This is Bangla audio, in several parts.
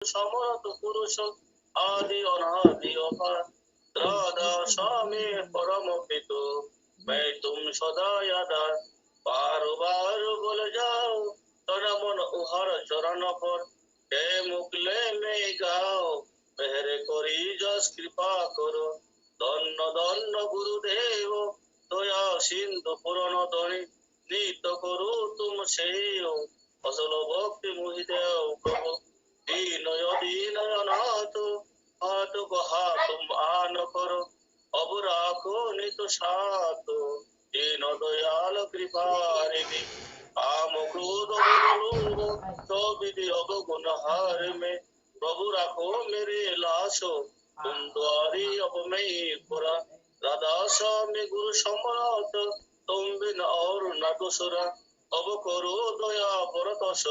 সমরত পুরুষ আদি অনাদি অপার রাধা স্বামী পরম পিতু मैं तुम सदा यादार बार बार बोल जाओ तोरा मन उहर चरण पर हे मुकले में गाओ मेहरे करी जस कृपा करो धन्य धन्य गुरुदेव दया सिंधु पुराण ध्वनि नित्य करो तुम सेयो असल भक्ति मुहि देव प्रभु दीनय अनाथ हाथ बहा तुम आन करो अब राखो नित साथ दीन दयाल कृपा निधि काम क्रोध लोभ तो विधि अवगुण हार में प्रभु राखो मेरे लाशो तुम द्वारी अब मैं पुरा राधा स्वामी गुरु सम्राट तुम बिन और न दूसरा अब करो दया परतस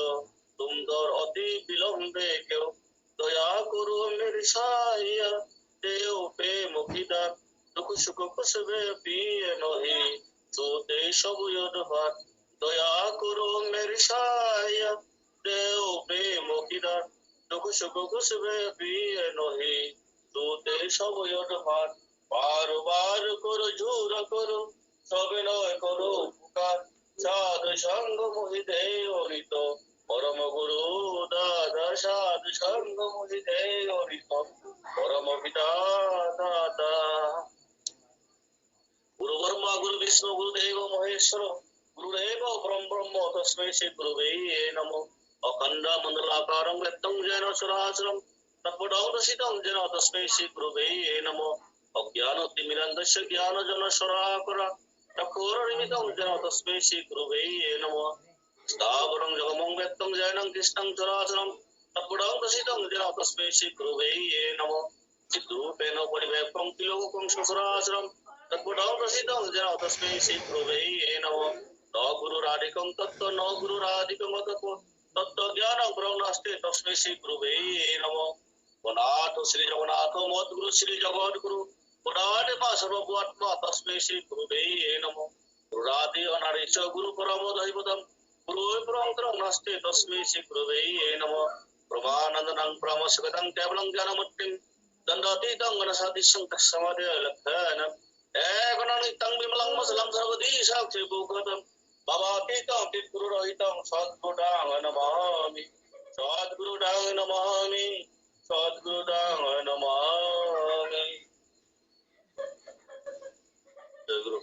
तुम दर अति विलंबे क्यों दया करो मेरी साया देव प्रेम पिता दुख सुख कुसबे पिए नही सोते सब यदभार दया करो मेरी साया देव प्रेम पिता दुख सुख कुसबे पिए नही सोते सब यदभार बार बार करो झूर करो सब नय करो पुकार साधु संग मोहि देवरित परम गुरु दादा साधु संग मोहि देवरित परम पिता दाता गुरु ब्रह्मा गुरु विष्णु गुरुदेव महेश्वर गुरुदेव परम ब्रह्म तस्मै श्री गुरुवे नमो अखंड मंडलाकारं व्यक्तं येन चराचरं तत्पदं दर्शितं येन तस्मै श्री गुरुवे नमो अज्ञानतिमिरन्धस्य ज्ञानजनशलाकरा चक्षुरुन्मिलितं येन तस्मै श्री गुरुवे नमो स्थावरं जगमं व्यक्तं येन कृष्णं चराचरं तत्पदं दर्शितं येन तस्मै श्री गुरुवे नमो चिद्रूपेण परिव्याप्तं त्रिलोकं सचराचरं तत्पदं दर्शितं येन तस्मै श्री गुरुवे नमो न गुरुराधिकं तत्त्व न गुरुराधिकं तत्त्व तत्त्वज्ञानं परं नास्ति तस्मै श्री गुरुवे नमो वनाथ श्री जगन्नाथ मद्गुरु श्री जगद्गुरु पुराणिमा सर्वभूआत्मा तस्मै श्री गुरुवे नमो गुरुरादि अनादिच गुरु परम दैवतं गुरु परमं नास्ति तस्मै श्री गुरुवे नमो ब्रह्मानन्दनं ब्रह्मसुगतं केवलं ज्ञानमूर्तिं दण्डातीतं गणसातीशं तस्मादेव लक्षणम् एकनानितं विमलं मसलं सर्वदी साक्षी भूगतं भवातीतं चित्गुरुरहितं सद्गुरुं नमामि सद्गुरुं नमामि सद्गुरुं नमामि जय गुरु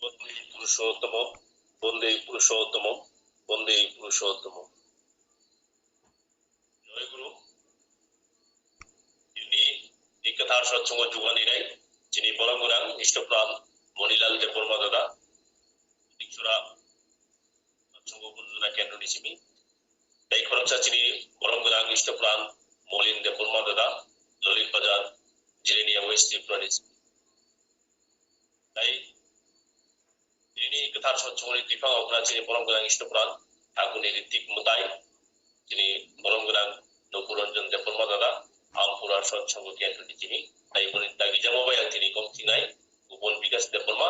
বন্দে পুরুষোত্তম, বন্দে পুরুষোত্তম, বন্দে পুরুষোত্তম। জয় গুরু। যিনি এই কথার সৎসঙ্গ যুগানি নাই, যিনি বরঙ্গরাং ইষ্টপ্রাণ মণিলাল দেববর্মা দাদা, দীক্ষরা সৎসঙ্গ গুরুজনা কেন্দ্র নিচিমি তাই খরচা যিনি বরঙ্গরাং ইষ্টপ্রাণ মলিন দেববর্মা দাদা, ললিত বাজার জিরেনিয়া ওয়েস্ট ত্রিপুরা নিচিমি তাই যিনি কথার সৎসঙ্গের কৃপা অপরা যিনি বরঙ্গরাং ইষ্টপ্রাণ ঠাকুরের ঋত্বিক মোতাই, যিনি বরঙ্গরাং নকুরঞ্জন দেববর্মা দাদা আমপুরার সৎসঙ্গ কেন্দ্র নিচিমি তাই বনিতা গিজামাবাই তিনি কমচিনাই উপন বিকাশ দেববর্মা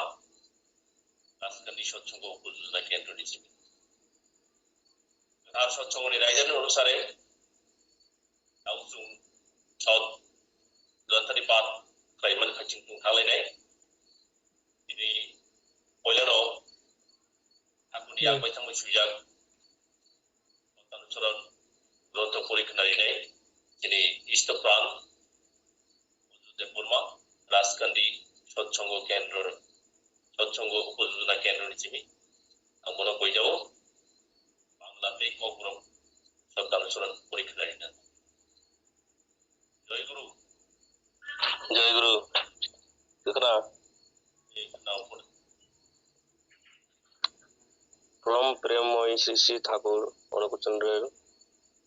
রাজকান্দি সৎসঙ্গ উপযোজনা কেন্দ্র নিচিমি তার সৎসঙ্গনি রায়জানি অনুসারে দাউসুং সৎ গ্রন্থাनि पाठ खालामनानै खाथिं थालायनाय दिनै बयलानाव ठाकुरनि आगबाय थांबाय सुजाब अनुसरण ग्रन्थ फरिखानानै दिनै इष्टप्राण देबबर्मा राजकान्दी सत्संग केन्द्र सत्संग उपयोजना केन्द्र निचिमी आंबो बयजाव बांलाते कब्रम सत्तानुसरण फरिखानानै जय गुरु। जय गुरु। कितना প্রণাম প্রেমময় শ্রী শ্রী ঠাকুর অনুকূলচন্দ্রের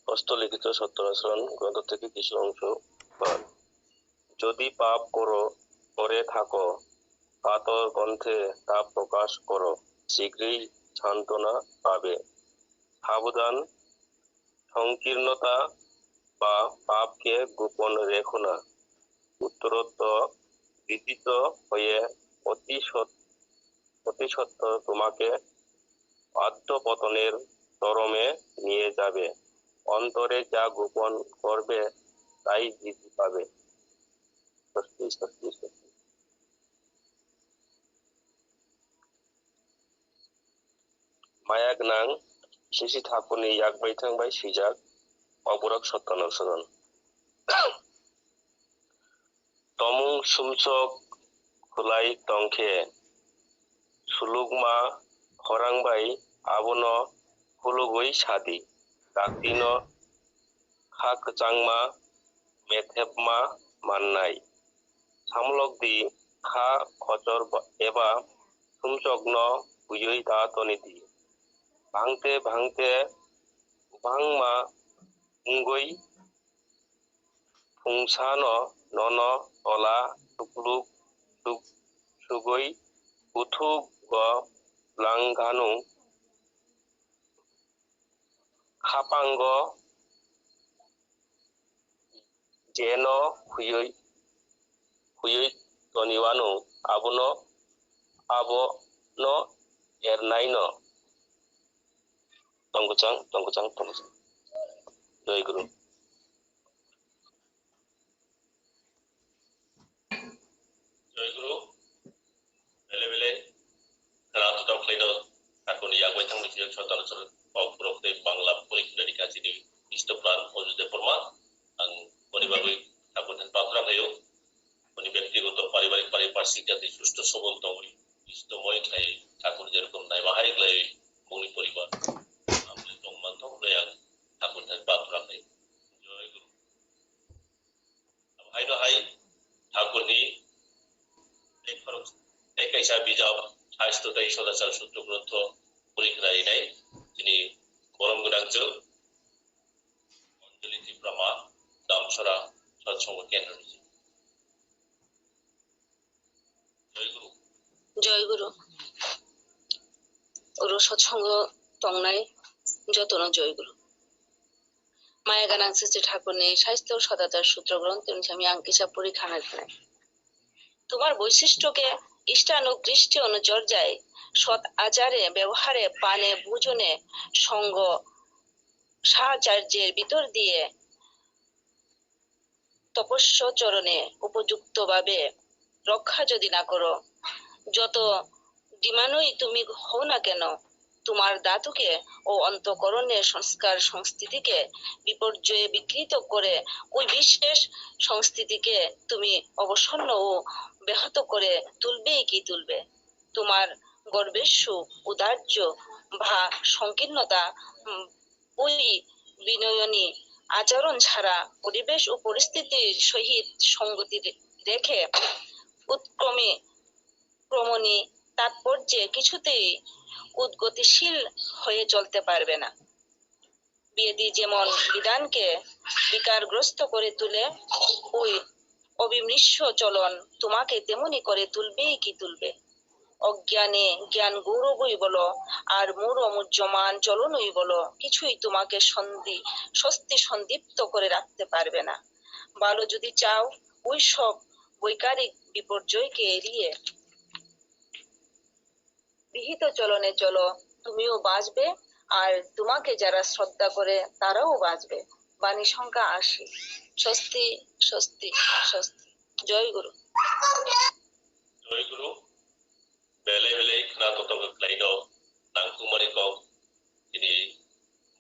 হস্তলিখিত সত্যানুসরণ গ্রন্থ থেকে কিছু অংশ পান। যদি পাপ করে থাকো কাতর কণ্ঠে তা প্রকাশ করো, শীঘ্রই সান্ত্বনা পাবে। সাবধান, সংকীর্ণতা বা পাপকে গোপন রেখো না। উত্তরোত্তর বিদিত হয়ে অতি সত্বর তোমাকে আত্মপতনের চরমে নিয়ে যাবে। অন্তরে যা গোপন করবে তাই বৃদ্ধি পাবে। সত্যি সত্যি সত্যি। মায়া gnang Shri ঠাকুরনি yakbai thangbai sijak অবরক সত্যানুসরণ। তমুং সুমসক খুলাই টংখে সুলুগমা খরাংবাই আবনো হুলুগই সাদি কাকদিনো খাক চাংমা মেথেপমা মান্নাই সামলকদি খা খচর এবা সুমচগ্ন বুঝই দাতনিদি ভাঙতে ভাঙতে ভাংমা উঙ্গই ফুংসান নন তলা টুকলুক সুগই উথু গ লাংঘানু খাপাঙ্গ যেন হুয়ই তনিওয়ানু আবন এরনাইন টঙ্কচাং টঙ্কচাং টঙ্কচাং। জয় গুরু। जय गुरु। बेले बेले रातु दावख्लायनो ठाकुरनि आगबाय थांनाय सत्तानुसरन अग्रहते পারছি যাতে সুস্থ সবল তমই ইষ্টময় খাই ঠাকুর যেরকম নাই বাহাই গ্লাই মৌনি পরিবার আমরা তংমান থং লয়া ঠাকুর থাই প্রার্থনা খাই জয় গুরু হাইনো হাই ঠাকুরनि एकाइसा बिजाब साहित्य सदाचार सूत्र ग्रंथ परिख्रायनाय दिनै गरम गोनांजों अंजलि टिप्रामा दामसरा सत्संग केन्द्रनि जय गुरु गुरु सत्संग तंनाय जतन जय गुरु माया गानां श्री ठाकुरनि साहित्य सदाचार सूत्र ग्रंथ আমি আঙ্কিসা পরীক্ষা নাই তোমার বৈশিষ্ট্যকে ইষ্টানুকৃষ্টি অনুচর্যায় সৎ আচারে ব্যবহারে পানে ভোজনে সঙ্গ সাচার্যের ভিতর দিয়ে তপস্য চরণে উপযুক্তভাবে রক্ষা যদি না করো যত ডিমানই তুমি হও না কেন তোমার ধাতুকে ও অন্তঃকরণের সংস্কার সংস্থিতিকে বিপর্যয়ে বিকৃত করে ওই বিশেষ সংস্থিতিকে তুমি অবসন্ন ও ব্যাহত করে তুলবেই কি তুলবে তোমার গর্বেশু উদার্য বা সংকীর্ণতা ওই বিনয়নী আচরণ ছাড়া পরিবেশ ও পরিস্থিতির সহিত সঙ্গতি রেখে উৎক্রমে ক্রমণী তাৎপর্যে কিছুতেই উদ্গতিশীল হয়ে চলতে পারবে না বেদি যেমন বিধানকে বিকারগ্রস্ত করে তুলে ওই অবিমৃশ্য চলন তোমাকে তেমনি করে তুলবেই কি তুলবে অজ্ঞানে জ্ঞান গৌরবই বলো আর মূঢ় মুহ্যমান চলনই বলো কিছুই তোমাকে স্বস্তি সন্দীপ্ত করে রাখতে পারবে না ভালো যদি চাও ওই সব বৈকারিক বিপর্যয়কে এড়িয়ে বিহিত চলনে চলো তুমিও বাঁচবে আর তোমাকে যারা শ্রদ্ধা করে তারাও বাঁচবে বাণী সংখ্যা ৮০ স্বস্তি স্বস্তি স্বস্তি জয় গুরু जय गुरु बेले बेले खोनाथ'थ'खौ खालायनो नांगौमानिखौ दिनै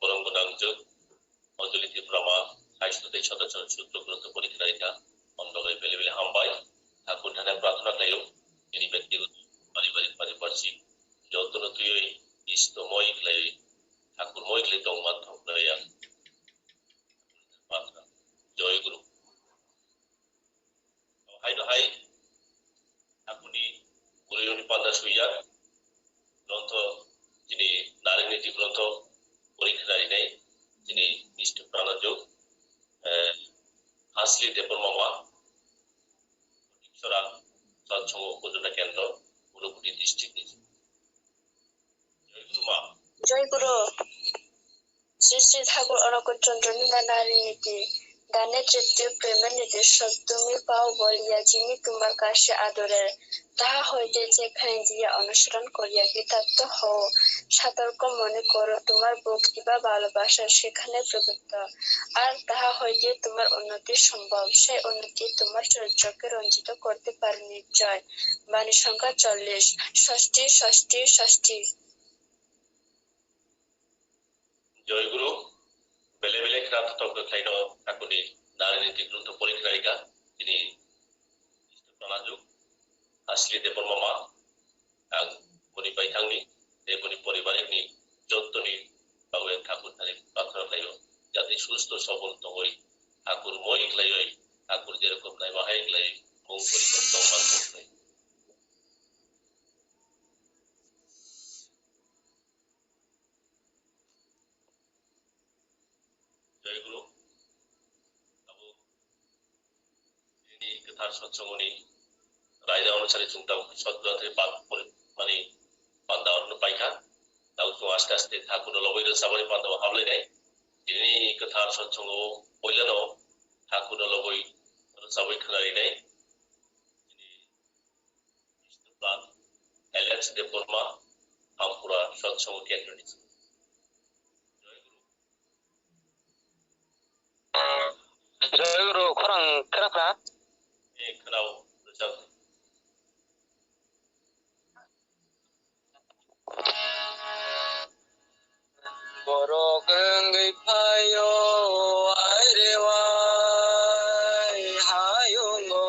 गरम गोनांजों अंजलि टिप्रामा साहित्य सदाचार सूत्र ग्रंथ परिख्रायिका अन्धगाय बेले बेले हामबाय ठाकुर थानाय प्रार्थना खालायो दिनै व्यक्तिगत पारिपार्श्विक যতন তুই ইষ্টময় খালাই ঠাকুরময় খালাই দংমান থাকলায়া প্রার্থনা জয় গুরু হাইনো হাই ঠাকুরनि गुरुनि पान्दा सुइया ग्रंथ दिनै नारेंगीति ग्रंथ परिख्रायनाय दिनै इष्ट प्राणजोग हासलि देपर मामा सरा सत्संग उपजना केन्द्र ঊনকোটি डिस्ट्रिक्ट जय गुरु मा जय गुरु শ্রী শ্রী ঠাকুর অনকট চন্দ্র নারী নীতি দানে তৃতীয় প্রেমের নির্দেশক তুমি পাও বলিয়া যিনি তোমার কাছে আদরের তাহা হইতে যেখানে দিয়া অনুসরণ করিয়া কৃতার্থ হও সতর্ক মনে করো তোমার ভক্তি বা ভালোবাসা সেখানে প্রদত্ত আর তাহা হইতে তোমার উন্নতি সম্ভব সেই উন্নতি তোমার চরিত্রকে রঞ্জিত করতে পারে নিশ্চয় বাণী সংখ্যা ৪০ ষষ্ঠী ষষ্ঠী ষষ্ঠী जय गुरु बेले बेले खोनाथ'थ'खौ खालायनो ठाकुरनि नारेंगीति ग्रंथ परिख्रायिका दिनै इष्ट प्राणजोग हासलि देपर मामा आं बनि बायथांनि देवनि परिबारिकनि যত্তনি बाबु ठाकुर थानाय प्रार्थना खालायो जाते सुस्थ सबल तंगै ठाकुर মই खालायै ठाकुर जेरकम नाय बाहाय खालाय मुं परिबर दंमान खालाय जय गुरु अब ini ketar satsangoni raja অনুসারে চিন্তা সদ্গতে মানে পান্দাওয়ার পাইখা তাও তো আস্তে আস্তে ঠাকুর লবৈর সাবরে পান্দাও হাবলে নাই ini ketar satsang পইলানো ঠাকুর লবৈ সাবৈ খালাই নাই ini ইষ্টপ্রাণ এলএক্স দেববর্মা আমপুরা সৎসঙ্গ কেন্দ্র নিচ্ছে जय गुरु खरं खोनाफ्रा खोनाव रोजाब बर' गंगै फायो आइरेवाय हायुङो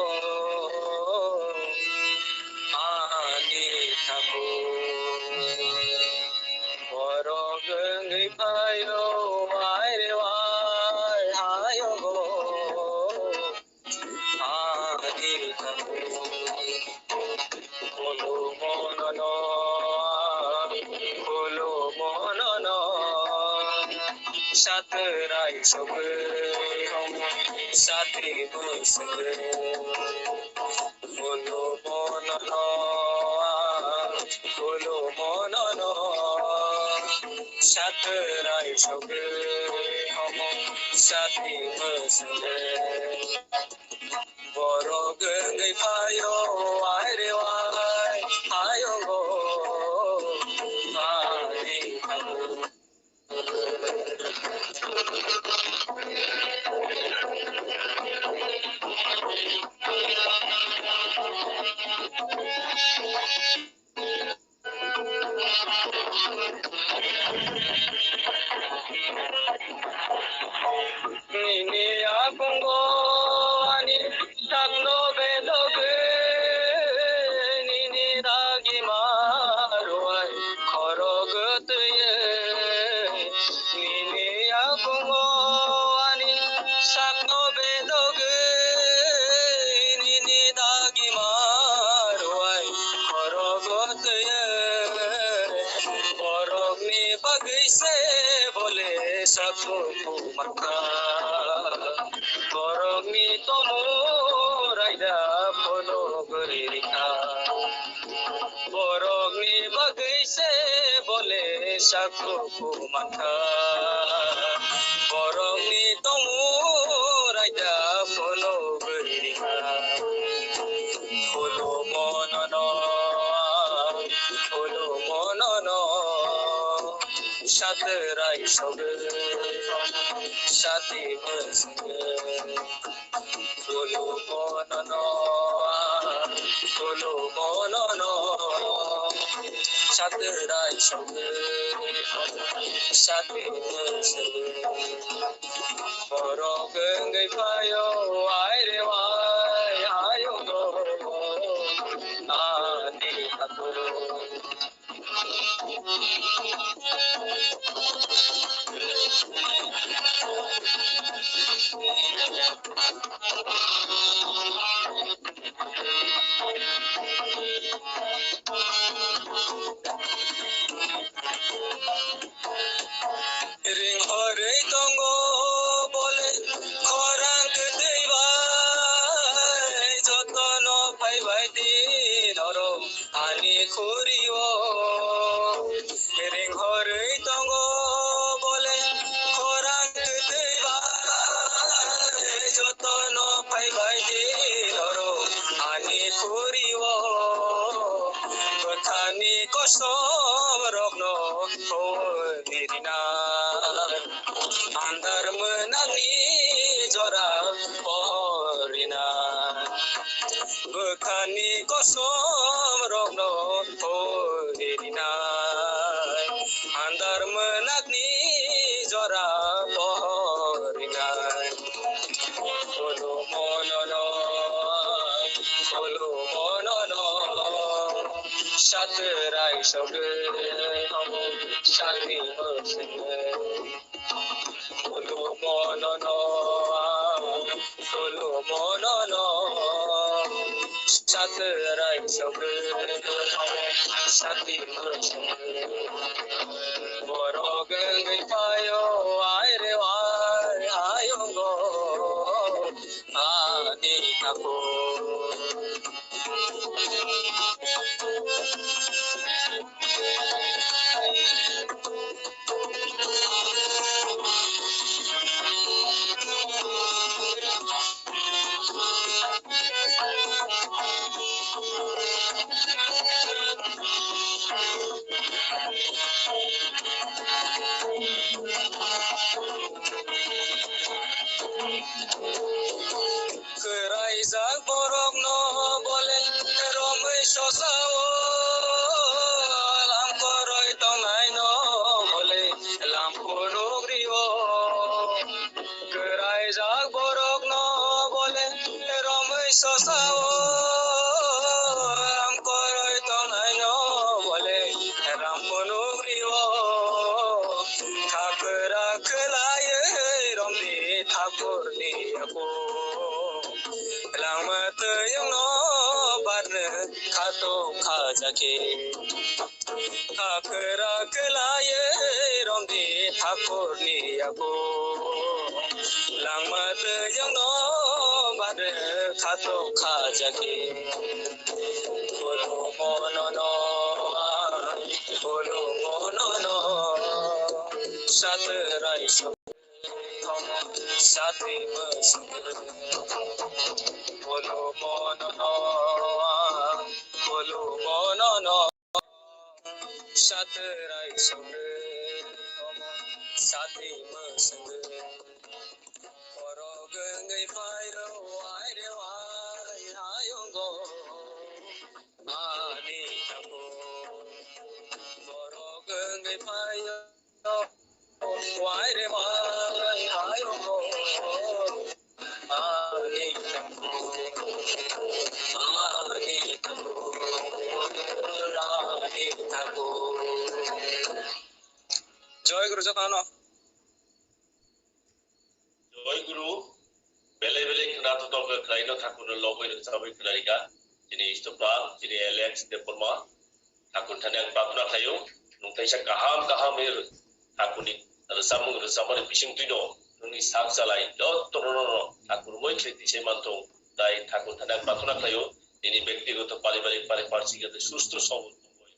সাতরাই সবে সাথে বসবে বলো মনন বলো মনন সাতরাই সবে সাথে বসবে বড় গঙ্গை পায়ো আয় রে আয় গো আরে Nini akungo ani tagno bedoge nini dagi maruai khorogotuye nini akungo ani tagno bedoge nini dagi maruai khorogotuye borogni bagise bole sabko maka borogni tomoraida phono gorika borogni bagise bole sabko maka borogni tomoraida phono gorika phono monono সাতরাই সবে সাথে বসবে বলো মনন সাতরাই সবে সাথে বসবে বড় গঙ্গை পায়ো আয় রে আয় গো আদি ঠাকুর ring hore tongo bole khorang deiba jotono pai bai dinoro ani khuriyo ring hore tongo bole khorang deiba jotono pai bai dinoro ani khuriyo kothani kosom rogno dirina andar menani jora porina bukhani kosom rogno porina andar menani jora porina bolo monono সাতরাই সবে সাথে বসবে বলো মনন সাতরাই সবে সাথে বসবে বড় গঙ্গை পায়ো আয় রে আয় গো আদি ঠাকুর Kerai borok no bole romai sosao lam koroi tongai no bole lam kono griyo Kerai borok no bole romai sosao lam koroi tongai no bole lam kono griyo Thakra khlaye romni thakur ni ako Lamat yang no barne খাতো খাজাকে খাকরা কেলায়ে রঙ্গে ঠাকুরনি আগো লাংমাত জংনো বারে খাতো খাজাকে বলো মননো সাত রাই সাথে বলো মননো সাত রাই সাথে গঙ্গை পায়ো আরে ওয়াই হায়ঙ্গো আনি থাকো গঙ্গை পায়ো ওয়াই রে ওয়াই হায়ঙ্গো আনি থাকো রানি থাকো জয় গুরু যতন জয় গুরু বেলে বেলে নাতো তক খাইনো ঠাকুর লগই সাबै খাইকা যিনি ইষ্টপ্রাণ যিনি এলেক্স দেববর্মা ঠাকুর থানে आं प्रार्थना खायो नोंथाइसा गाहाम गाहामेर ठाकुरनि रोजाबनि बिसिं तुइनो नोंनि साक जालाय दत्तरनो ठाकुर মই खेतिसे मानथं তাই ঠাকুর থানে आं प्रार्थना खायो যিনি ব্যক্তিগত পারিবারিক পারিপার্শ্বিক সুস্থ সবল হয়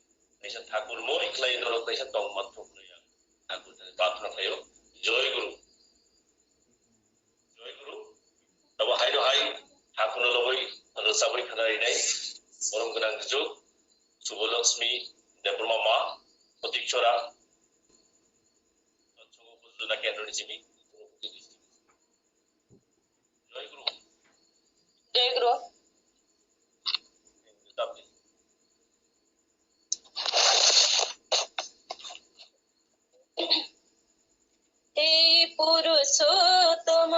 তাইসা ঠাকুর মই খাইনো তাইসা দং মানথং লয়া ঠাকুর থানে प्रार्थना खायो জয় গুরু তবে হাইনো হাই ঠাকুর লগই रोजाबै खानाय বরম गोनां जुग शुभलक्ष्मी देबबर्मा मा प्रतीक्षरा संघ केन्द्रनि जिमि जय गुरु জয় গুরু হে পুরুষোত্তম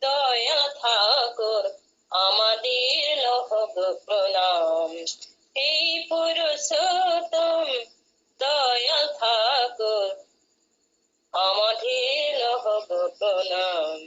দয়া ঠাকুর আমাদের লহব প্রণাম হে পুরুষোত্তম দয়া ঠাকুর আমাদের লহব প্রণাম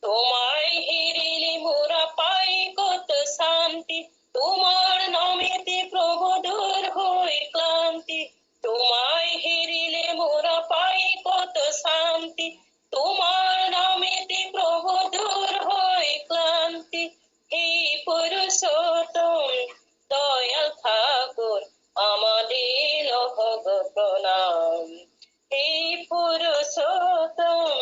তোমায় হেরিলে মোরা পাই কত শান্তি তোমার নামেতে প্রভু দূর হই ক্লান্তি তোমায় হেরিলে মোরা পাই কত শান্তি তোমার নামেতে প্রভু দূর হই ক্লান্তি হে পুরুষোত্তম দয়াল ঠাকুর আমাদের লহব প্রণাম হে পুরুষোত্তম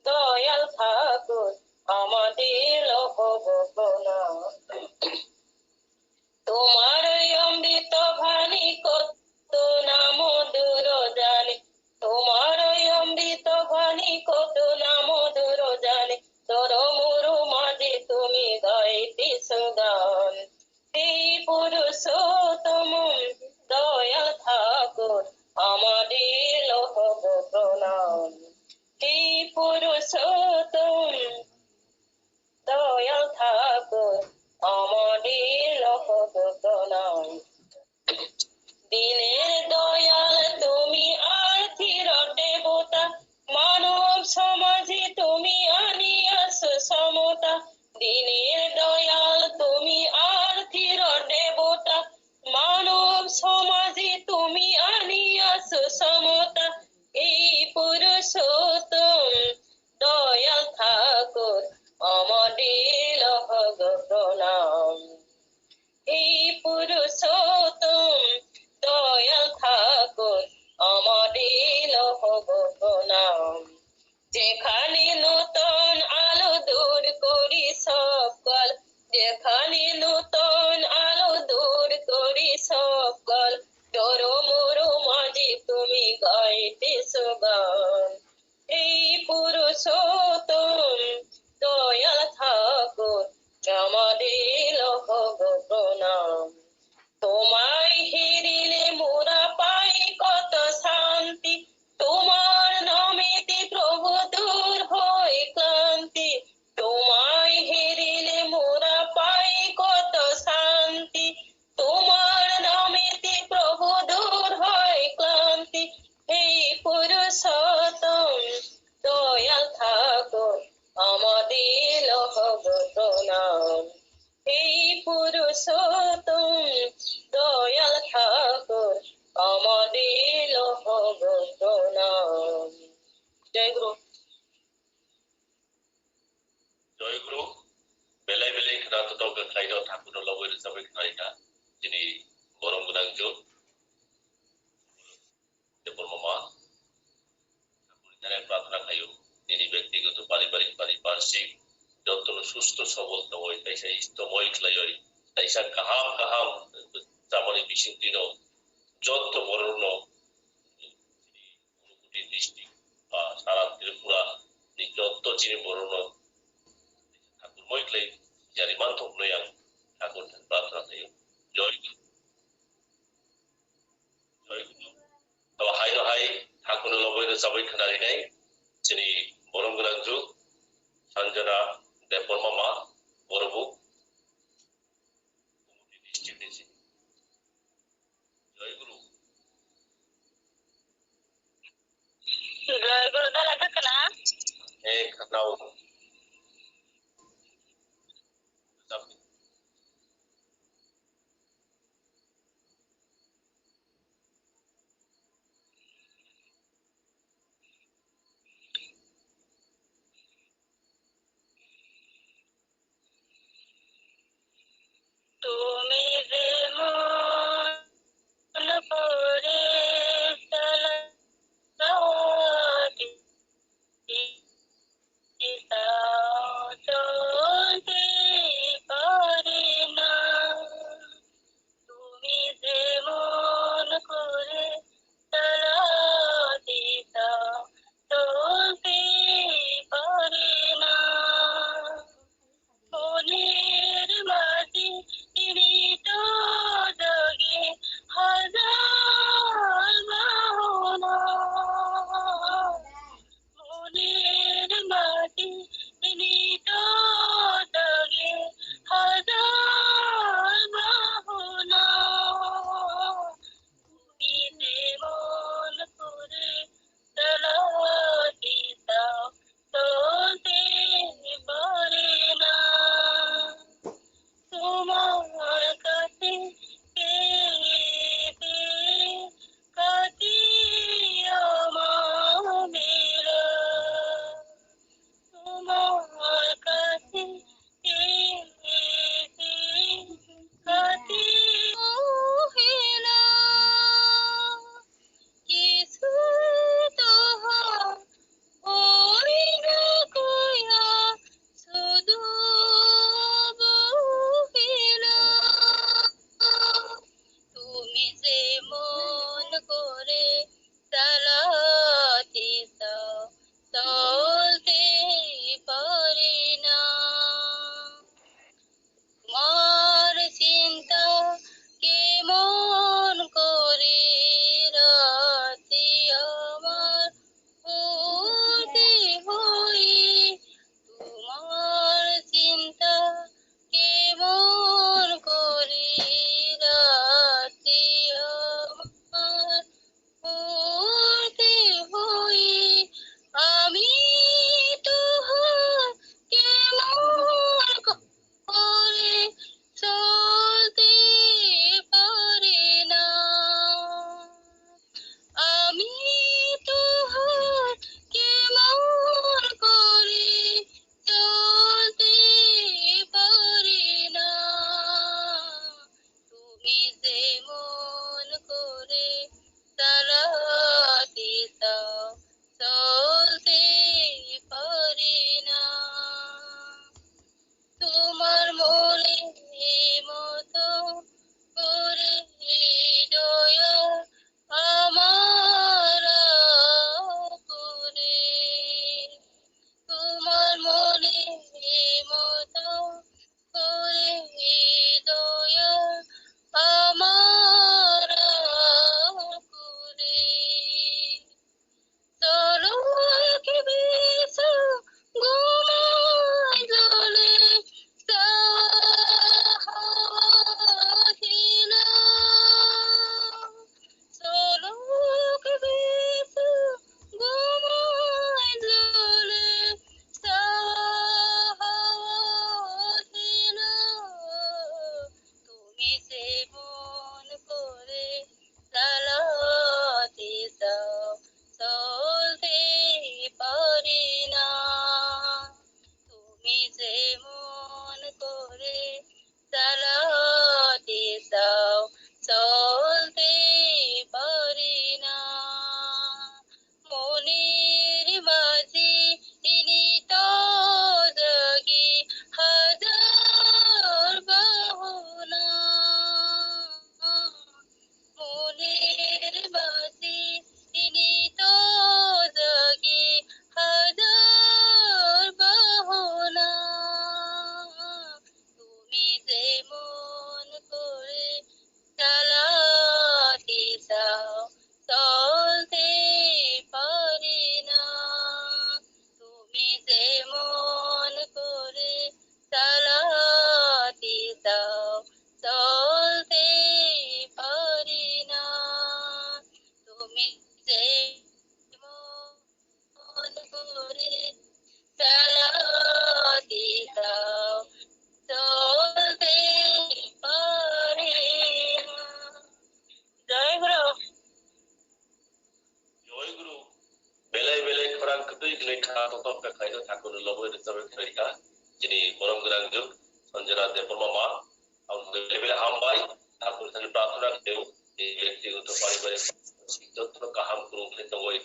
দয়াল ঠাকুর আমাদের লহব প্রণাম তোমার অমৃত বাণী কত নাম দূর জানে তোমার অমৃত বাণী কত নাম দূর জানে তোর মোর মাঝে তুমি গাইতেছ গান হে পুরুষোত্তম দয়াল ঠাকুর আমাদের লহব প্রণাম হে পুরুষোত্তম দয়াল ঠাকুর আমাদের লহব প্রণাম দিনের দয়াল তুমি আর্থির দেবতা মানব সমাজে তুমি আনিয়াছ সমতা দিনের দয়াল তুমি আর্থির দেবতা মানব সমাজে তুমি আনিয়াছ সমতা এই পুরুষোত্তম দয়াল ঠাকুর আমাদের লহব প্রণাম এই পুরুষোত্তম দয়াল ঠাকুর আমাদের লহব প্রণাম যেখানে নূতন আলো দূর করি সকল যেখানে নূতন আলো দূর করি সকল তোর মোর মাঝে তুমি গাইতেছ গান এই পুরুষোত্তম দয়াল ঠাকুর আমাদের লহব প্রণাম তোমায় হেরিলে মোরা পাই কত শান্তি তোমার নামেতে প্রভু দূর হই ক্লান্তি তোমায় হেরিলে মোরা পাই কত শান্তি তোমার নামেতে প্রভু দূর হই ক্লান্তি হে পুরুষোত্তম দয়াল ঠাকুর আমাদের লহব প্রণাম হে পুরুষোত্তম তর্ক খাইল ঠাকুর লবৈর সবাই খাইটা যিনি বরং গুণাঞ্জন মা ঠাকুর প্রার্থনা খাইও তিনি ব্যক্তিগত পারিপার্শ্বিক যত সুস্থ সবল তবই তাইসা ইস্তময় খাইoi তাইসা kaham জামনি বিশুদ্ধিন যত বরণ অনুভূতি দৃষ্টি বা সারা ত্রিপুরা যত যিনি বরণ ঠাকুর মইক্লাই যারি মানথক নয়াং ঠাকুর প্রার্থনা খাইও জয় গুরু জয় গুরু তো হাই ঠাকুর লবৈর সবাই খানারিনাই যিনি বরং গুণাঞ্জু সঞ্জনা দেববর্মা মা বড়বুক জয় গুরু জয় গুরু দাদা কাকনা এক নাও তুমি যে মন পড়ে চালাও Sabarika, Jini Moram Granjuk, Sanjana Depormama, Level Hambai, Aku San Pratuna Dev, the వ్యక్తి untuk Paribarik, Jotno Kaham Kurung Kletawai,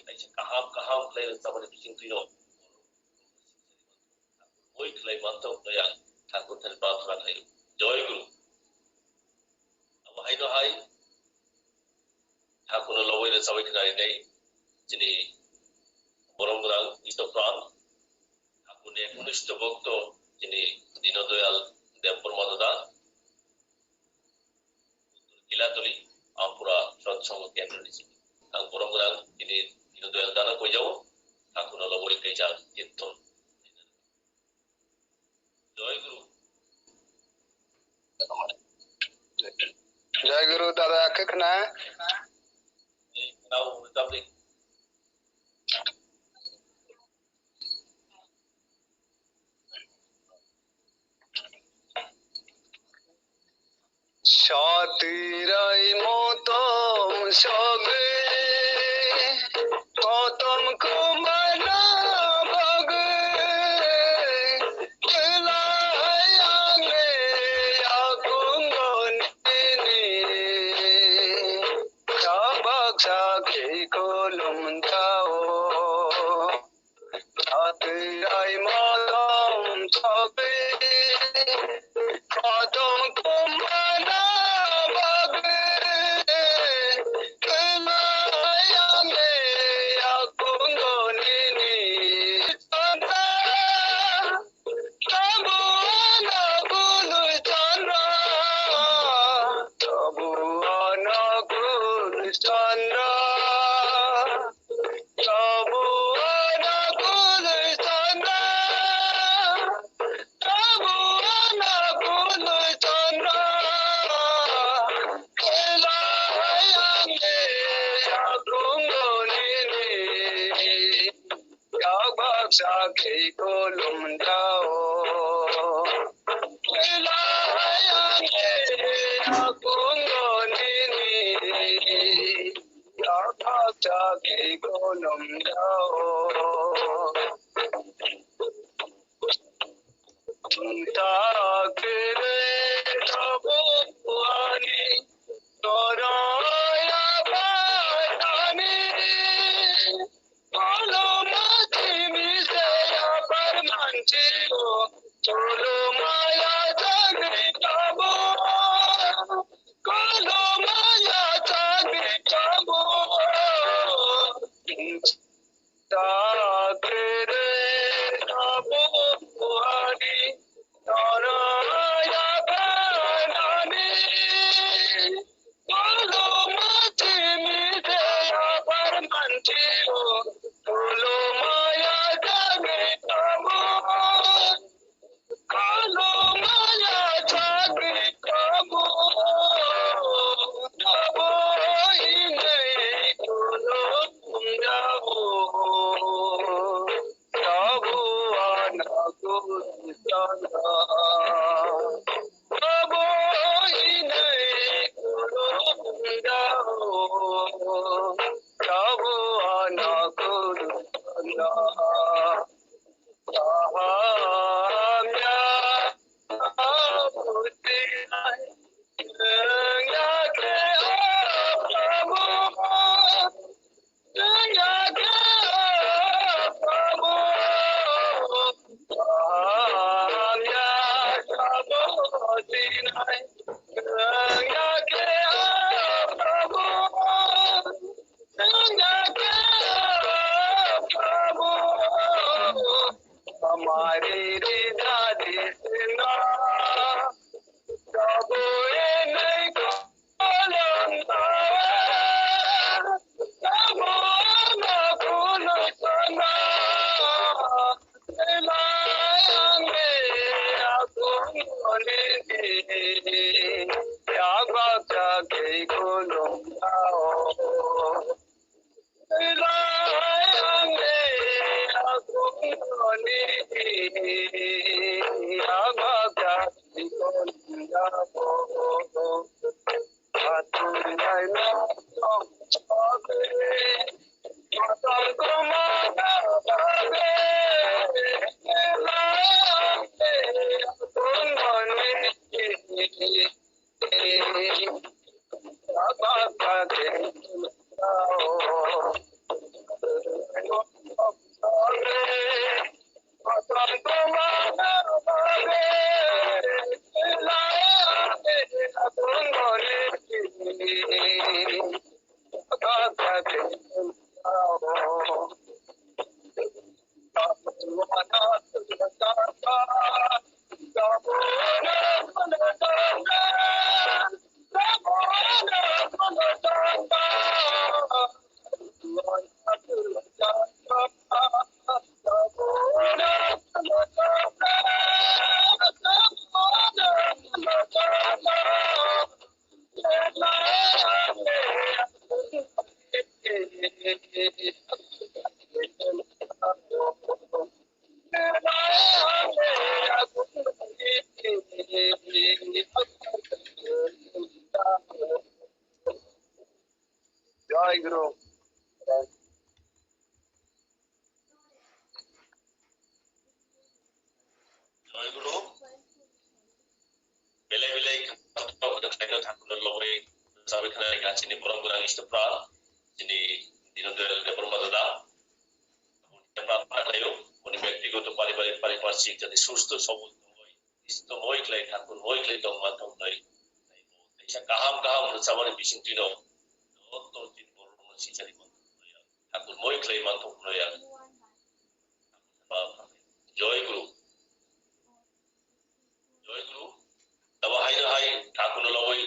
Kaham Klay Sabari Pising Tuyo, Oi Klay Mantok Doyan, Aku San Pratuna Klay, Joy Guru, Abu Hai, Aku no Lawai the Sabari Day, Jini Moram Grang, East of France, Aku ne Unisto Bokto, Jini Dino Doyal, Depormada, Ilatuli, Ampura, Shotsong Kendrick. Ang kurang-kurang ini Dino Dana ko jauh, aku na lawai keja itu. Joy Guru. Jai Guru Dada Kekna. Ini kenal republik. Shatirai motom shoge motom kumana bage kelayange yakungoni sabak sakhi kolum jao shatirai motom shoge motom kumana Sakhi kolum jao kelayange akungoni sakhi kolum jao takre tabuani toraya bani Cholo maya jagri tabo, kolo maya jagri tabo. Takre tabo hari naraya banani, kolo mati mite apar manchio, kolo maya jagri tabo. Kalo maya jagri kabo, kabo ine kolo jabo, kabo anaku sana, kabo ine kolo jabo, kabo anaku sana. हमारी रिदा दिसना कबो ये नहीं खोलना कबो ना खोलना लाएंगे आपको बोलेंगे क्या बात के खोलना গুরু। জয় গুরু বেলে বেলে খাদ্য ঠাকুরের লগে সাবেখানে গাছিনি পরম গুণাং ইষ্টপ্রাণ যিনি দীনদয়াল দেববর্মা দাদা প্রার্থনা খাইও উনি ব্যক্তিগত পারিপার্শ্বিক যাতে সুস্থ সবল হয় ইষ্ট মই clay ঠাকুর মই clay dong manthong noi isa kaham sabani bising tino to tin borong sicari manthong noi ঠাকুর মই clay manthong noi জয় গুরু taba hai ঠাকুর লবই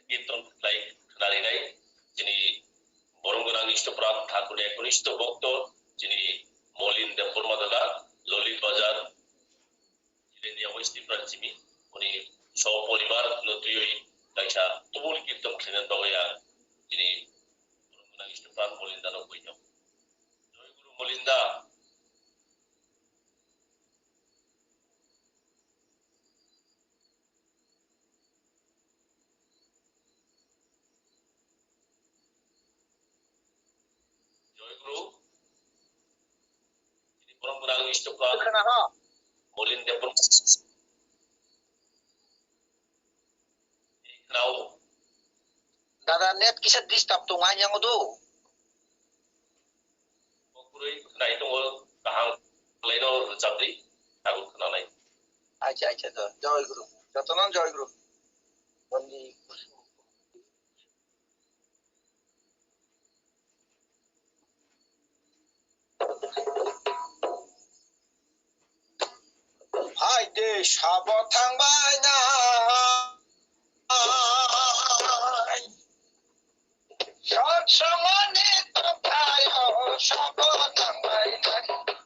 কীর্তন লাই নারী নাই যিনি বরঙ্গনাং ইষ্টপ্রাণ ঠাকুরের একনিষ্ঠ ভক্ত যিনি মলিন দেববর্মা দাদা ললিত বাজার জিলেনিয়া ওয়েস্টি প্রাঞ্চিমি উনি সপরিবার নদীয় লাইসা তুমুল কীর্তন খেলেন বাবাইয়া যিনি বরঙ্গনাং ইষ্টপ্রাণ মলিন দানব হইতাম জয় গুরু মলিন্দা বরঙ্গনাং ইষ্টপ্রাণ মলিন Debbarma now Dada net kisah disturb tu nganyang tu. Pokuri na itong kahang laino sabdi aku kenal nai. Acha tu. Joy Guru. Jotonan Joy Guru. Bandi. Hai de sabot thang bai na. Shamani tayo sabot thang bai na.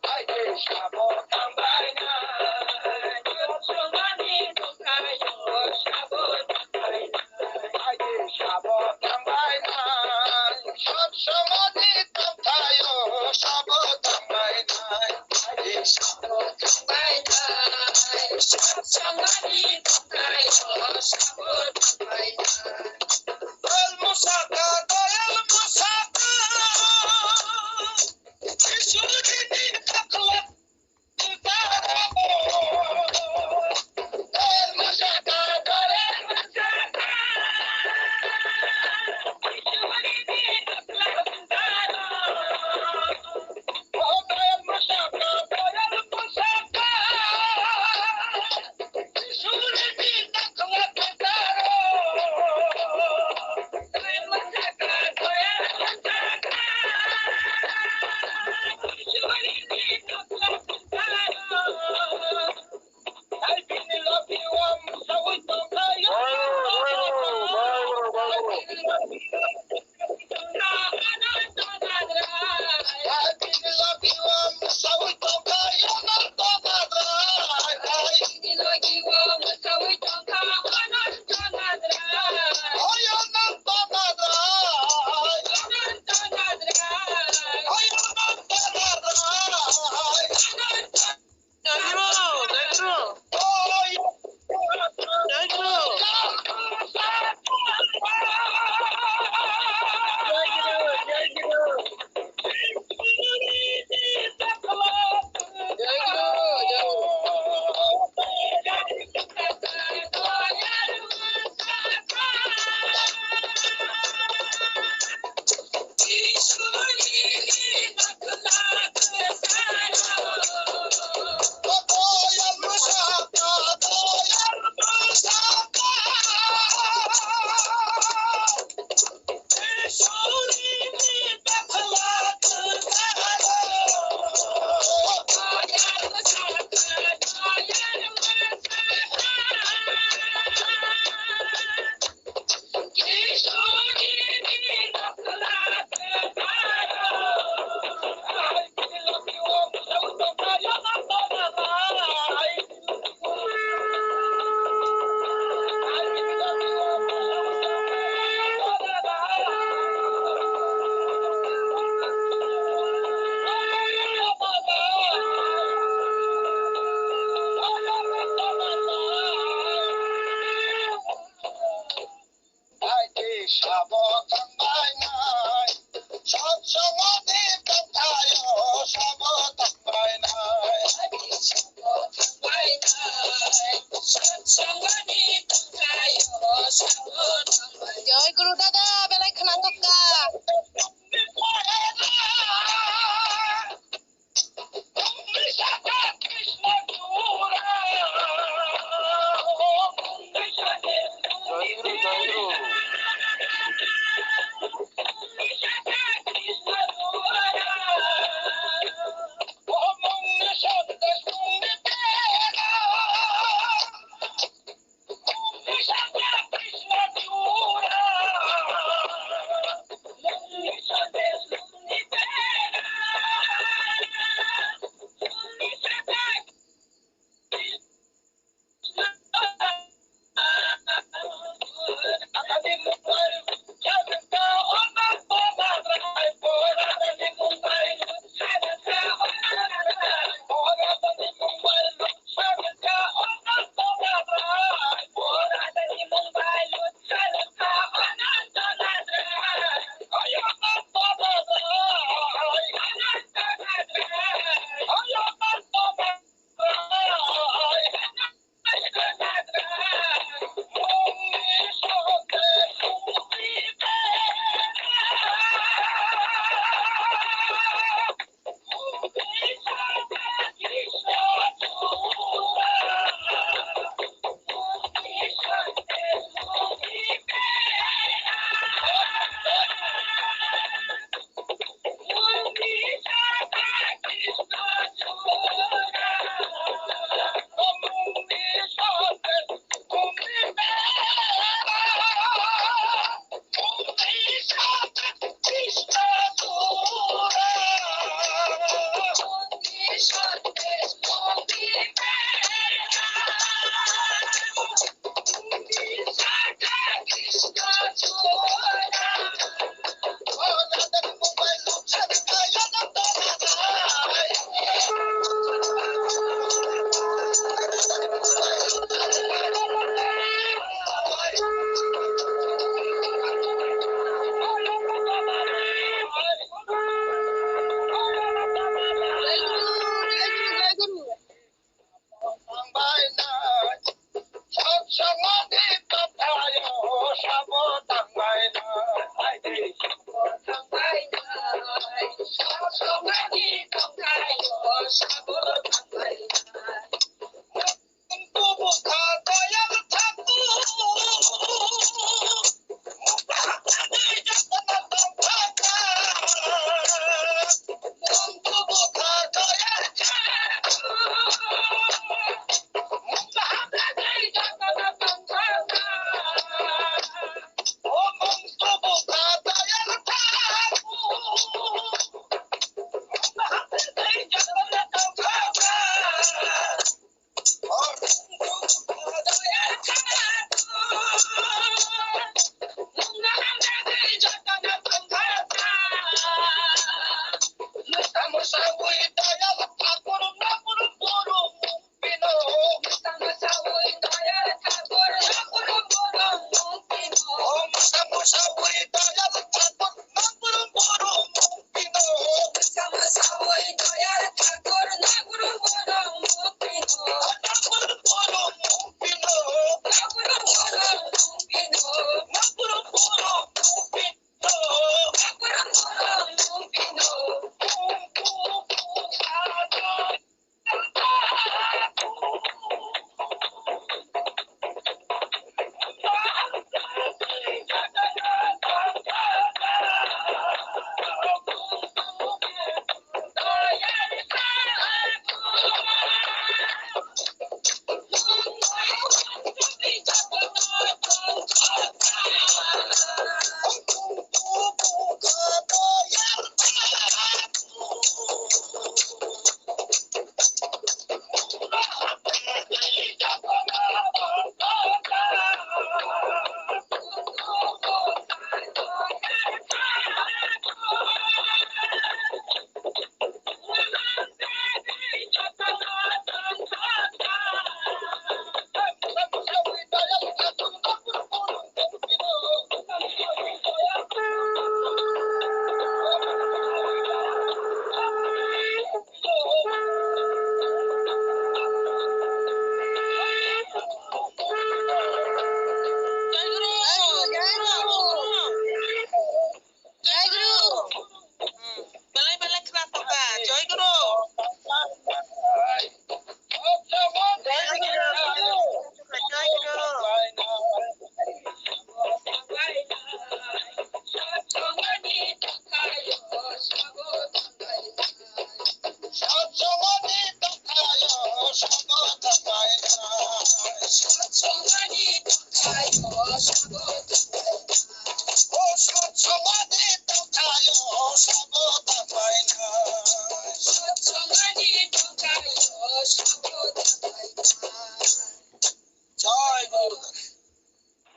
Hai de sabot thang bai na. Shamani tayo sabot thang bai na. Hai de sabot thang bai na. Shamani tayo sabot thang bai na. Hai de sabot thang bai na. Shamani tayo sabot thang bai na. El musaka, el musaka. Ishuri takla, tarabo. El musaka, el musaka. Ishuri takla, tarabo. El musaka, el musaka. Ishuri takla, Sabot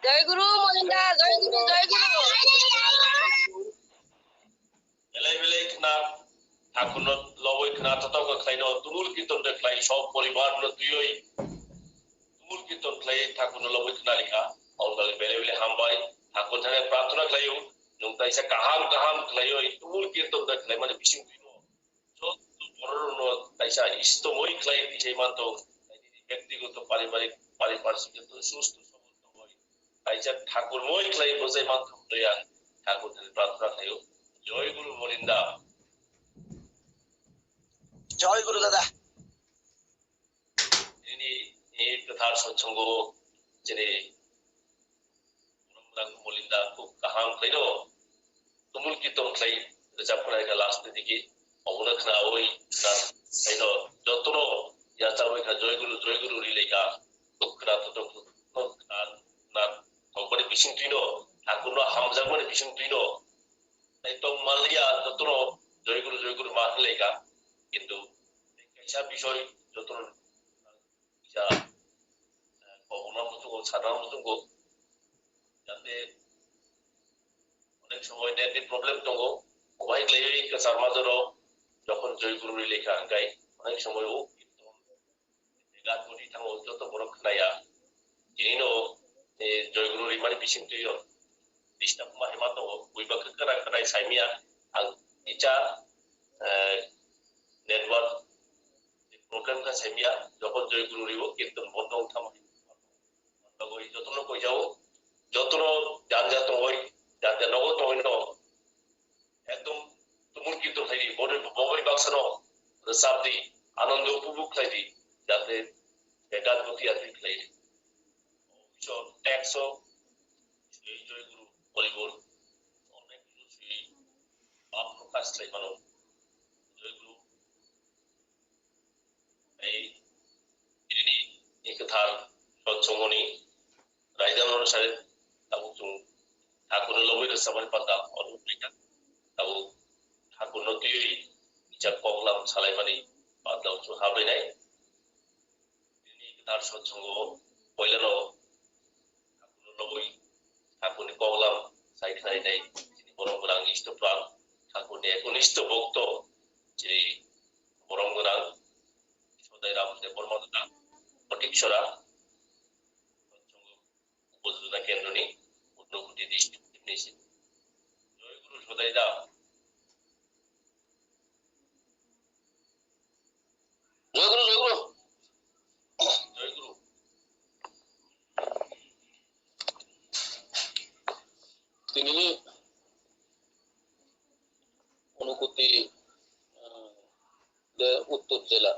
জয় গুরু মনিন্দা, জয় গুরু, জয় গুরু। বেলাই বেলাই খানা ঠাকুর লবই খানা ততক খাইন তুমুল কীর্তন খাই সব পরিবার তুই তুমুল কীর্তন খাই ঠাকুর লবই খানা লিখা অনগালে বেলে বেলে হামবাই ঠাকুর থানে প্রার্থনা খাইও নংতা ইসা কাহাম কাহাম খাইও তুমুল কীর্তন খাই মানে বিশিং তুইনো যত বড় তাইসা ইষ্টময় খাই সেই মাত্র ব্যক্তিগত পারিবারিক পারিপার্শ্বিক সুস্থ সবল হয় তাইসা ঠাকুর মই খাই বোঝাই মাত্র লইয়া ঠাকুর থানে প্রার্থনা খাইও জয় গুরু মরিন্দা। জয় গুরু দাদা। ini kethar satsanggo jene orang molinda ku kaham kaino tumul kitom klai rejapna ka last diki awuna khna oi na kaino jotno ya charoi ka joy guru rileka tukra to na thokore bising tuino akunno hamjang mane bising tuino tai tong malia jotno joy guru mahleka কিন্তু কাইসা বিষয় যতন যা কখনোর মতো সাধারণ মতো যাতে অনেক সময় নেটের প্রবলেম দङ ওয়াই লাই কাসার মাজর যখন জয়গুরু লেখা গাই অনেক সময় ও কীর্তন গাত গটি থাঙ যত বড় খানায়া জিনিনো জয়গুরু রিমানি বিসিং তুইও ডিস্টার্ব মা হেমা দङ বইবা করা করাই সাইমিয়া আং ইচা नेटवर्क प्रॉब्लम का सेमिया যখন জয় গুরু রিব কীর্তন বন্ধ উঠাম লগই যতন কই যাও যতন জানজাত হই যাতে নগত হই ন একদম তুমুল কীর্তন খাই বড় বড় বাক্সনো রসাবদি আনন্দ উপভোগ খাই যাতে একাত গতি আছে খাই সো ট্যাক্সো জয় গুরু বলিবল অনেক কিছু আপ প্রকাশ চাই মানো জয় গুরু এই sabari pada orang mereka tahu ঠাকুর নদী বিচার কগলাম সালাইমানি pada unsur habrinai ini তার সৎসঙ্গ পয়লানো ঠাকুর নবই ঠাকুরনি কগলাম সাইখাই নাই যিনি বরং গোনাং ইষ্টপ্রাণ ঠাকুরনি একনিষ্ঠ ভক্ত যিনি বরং গোনাং সদাই রামদেব বর্মা ফটিকছড়া সৎসঙ্গ উপযোজনা কেন্দ্রনি উন্নতি দৃষ্টি নিয়েছে জয় গুরু সদাই রাম জয় গুরু জয় গুরু জয় গুরু তিনি অনুকুতি উত্তর জেলা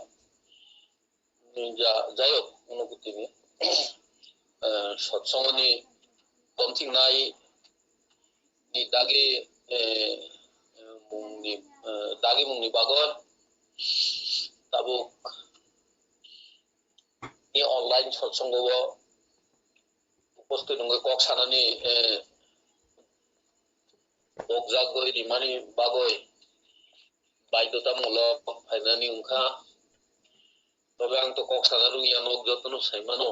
যাই হোক অনুকুতি সৎসঙ্গনি কমথিংনাই ni dagi mungni bagon tabuk ni online সৎসঙ্গ উপস্থিত নঙ্গে কক সানানি বকজাগই রিমানি বাগই বাধ্যতামূলক ফাইনানি উনখা তবে আং তো কক সানা রুইয়া নক যতন সাইমানো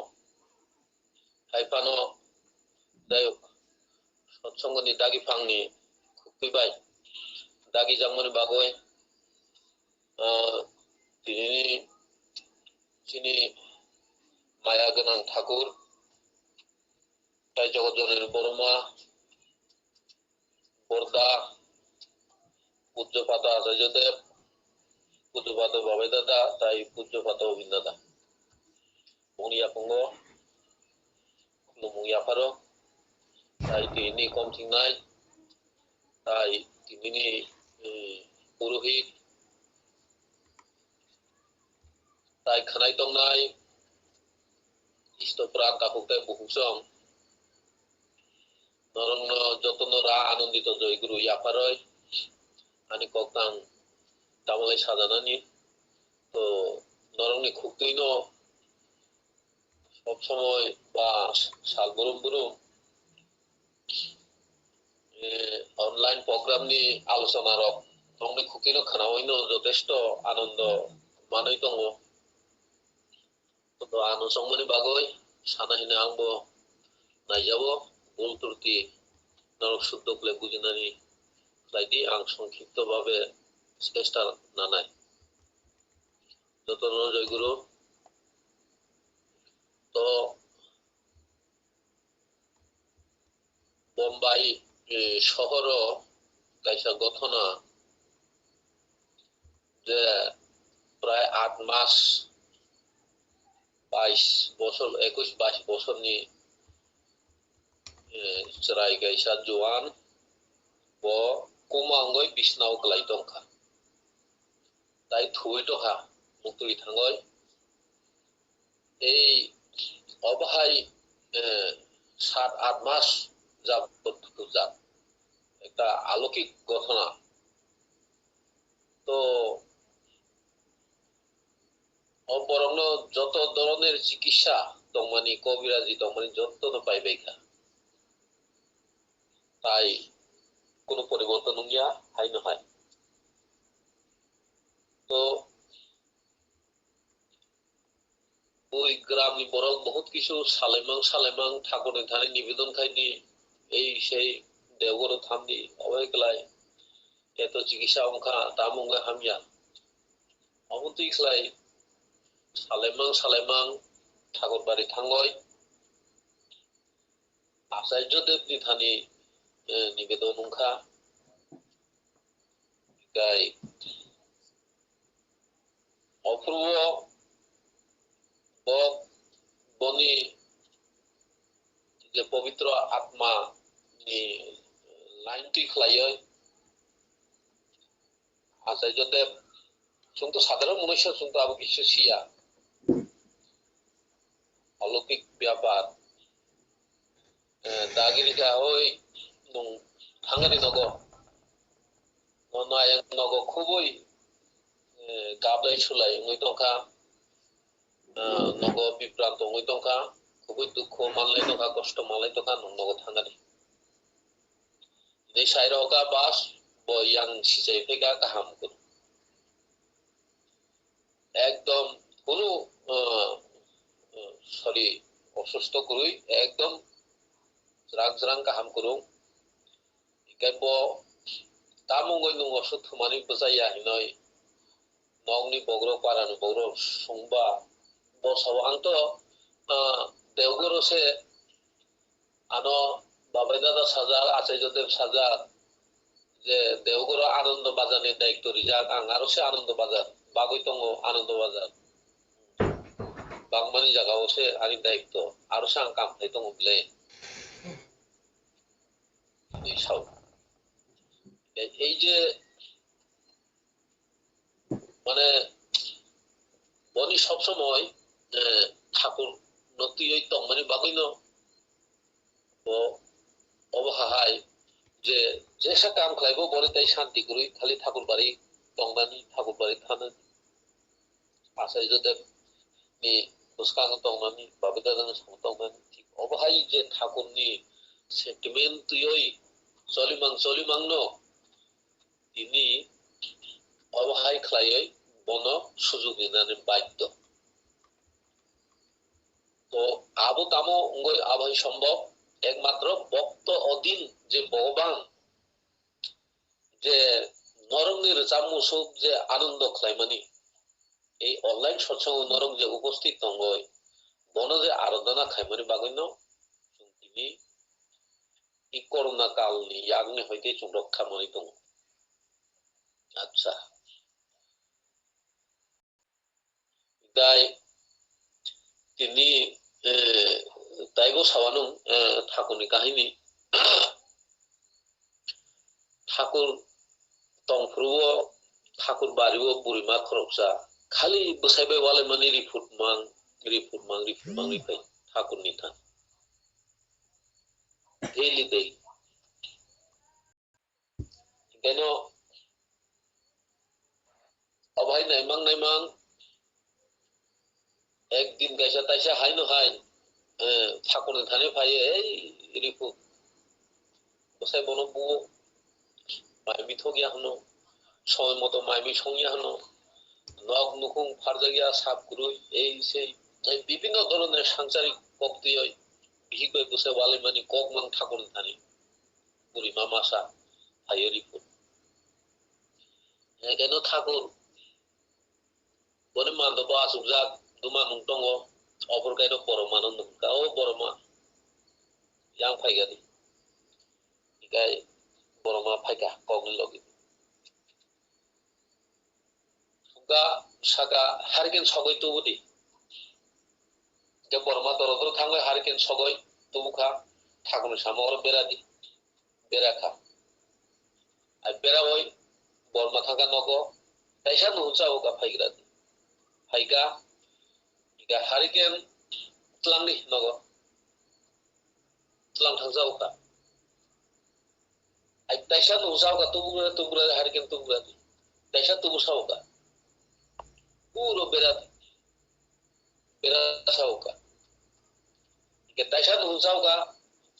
হাইফানো যাই হোক সৎসঙ্গনি দাগি ফাংনি খুবই দাগি জামনি বাগই তিনি মায়া গোনাং ঠাকুর তাই জগৎজনের বড়মা বর্দা পূজ্যপাত আচার্যদেব পূজ্যপাত বাবাই দাদা তাই পূজ্যপাত অবিন দাদা মুনিয়া পঙ্গ মুনিয়া ফারো তাই তিনি কমথিংনাই তাই তিনি পুরোহিত তাই খানাই দংনাই ইষ্টপ্রাণ তাকুকতাই বহুসং নরংন যতন রা আনন্দিত জয়গুরু ইয়াফারয় আনি ককতাং তামলাই সাজানানি তো নরংনি খুকতুইন সব সময় বা সাল বরুম বরুম অনলাইন প্রোগ্রাম নি আলোচনা রক তংনি খুকিনো খানাওইন যথেষ্ট আনন্দ মানই দङ তো আনুষঙ্গনি বাগৈ সানাহিনে आंबो नायजाबो भुल त्रुटि नरक शुद्ध प्ले बुजिनानि बायदि आं संक्षिप्त भावे चेष्टा नानाय যতন জয়গুরু তো বোম্বাই শহর কাইসা গঠনা যে প্রায় 8 মাস 22 বছর 21-22 বছরনি cerai gaisa juan bo kumangoi bisnau kelai dongkha tai thui doha mukli thangoi ei obhai 7-8 মাস যাবত পূজা একটা আলৌকিক ঘটনা তো অপরণ যত ধরনের চিকিৎসা দংমানি কবিরাজি দংমানি যত পাইবাইখা তাই কোনো পরিবর্তন নিয়া হাই নহয় তো ওই গ্রামনি বড় বহুত কিছু সালেমাং ঠাকুরের ধারে নিবেদন খাইনি এই সেই দেওঘর থামনি অবহেলাই এত চিকিৎসা অংখা তামুঙ্গা হামিয়া অমতিক্লাই সালেমাং ঠাকুর বাড়ি থাঙ্গয় আচার্যদেবনি থানি নিবেদন উংখা গাই অপূর্ব বনি যে পবিত্র আত্মা নি লাইনটি খ্লাইয় আচার্যদেব কিন্তু সাধারণ মনুষ্য কিন্তু আবু কিছু সিয়া অলৌকিক ব্যাপার দাগিরিকা ওই থাঙ্গানি নগ নয় নগ খুবই গাবলাই সুলাই ওই টঙ্কা নগ বিভ্রান্ত ওই টঙ্কা খুবই দুঃখ মানলাই টঙ্কা কষ্ট মানলাই টঙ্কা নগ থাঙ্গানি ni sairo ka bas bo yang sisai peka kaham kun একদম কোনো সরি অসুস্থ করুই একদম রাং kaham kurung ikai bo tamungoi nung osu thumani bujaya hinoi nongni bogro paranu bogro sungba bo saw angto দেওগরো সে আনো বাবাই দাদা সাজা আচার্যদেব সাজা যে দেওগরো আনন্দ বাজানের দায়িত্ব রিজাক আং আরো সে আনন্দ বাজার বাগৈ দङ আনন্দ বাজার বাংমানি জায়গাও সে আনি দায়িত্ব আরো সে আং কামপ্লাই দङ বলে এই যে মানে বনি সবসময় ঠাকুর নতি ওই তংমানি বাগৈনো অবহাহায় যে যেসা কাম খাইবো বলে তাই শান্তি করি খালি ঠাকুর বাড়ি তংমানি ঠাকুর বাড়ি থানা আচার্যদেব নি পুস্কাং তংমানি বাবিদাদান তংমানি ঠিক অবহাই যে ঠাকুরনি সেন্টিমেন্ট তুই চলিমাংনো তিনি অবহাই খাইयै বন সুযোগ নিনানে বাধ্য তো আবো তামো অঙ্গই আবহাই সম্ভব একমাত্র ভক্ত অধীন যে ভগবান যে নরংনি রচামুসুক যে আনন্দ খাইমানি এই অনলাইন সৎসঙ্গ নরং যে উপস্থিত দঙ্গই বন যে আরাধনা খাইমানি বাগৈন তিনি এই করোনা কালনি ইয়াগনি হইতে চুম রক্ষা মনি দङ আচ্ছা তাই তিনি তাইগো সাবানো ঠাকুরনি কাহিনী ঠাকুর তংফ্রুও ঠাকুর বাড়িও বুড়িমা খরকসা খালি বসাইবাই ওয়ালে মানে রিফুটমাং রিফাই ঠাকুর নিথান ডেইলি কেন অভাই নাইমাং একদিন গাইসা তাইসা হাইনো হাই ঠাকুর নিথানে ফাইয়ে এই রিফুট বসাই বন বুয়ো মাইমি থগিয়া হনো সময় মতো মাইমি সঙ্গিয়া হনো নখ নুকুং ফারজাগিয়া সাপ গুরুই এই সেই বিভিন্ন ধরনের সাংসারিক ভক্তি হয় বিহিকৈ বসে ওয়ালে মানে কক মান ঠাকুর নিথানে বুড়িমা মাসা হাইয়ে রিফুট কেন ঠাকুর বনে মানব আসুকজাক দুমা নুং দङ অপরকাইনো বড়মানো নুকা ও বড়মা yang ফাইগানি ইকাই বড়মা ফাইকা কগনি লগি সুগা সাগা হারিকেন সগৈ তুবুদি যে বড়মা দরদর থাঙ্গৈ হারিকেন সগৈ তুবুখা ঠাকুরের সামর বেড়াদি বেড়াখা আর বেড়া ওই বড়মা থাকা নগ তাইসা নুচা ওগা ফাইগরাদি ফাইকা ইকা hurricane tlangni nogo tlang thangja oka ai taisa no usaoka tubura hariken tubura taisa tubu saoka puro bera saoka ike taisa no usaoka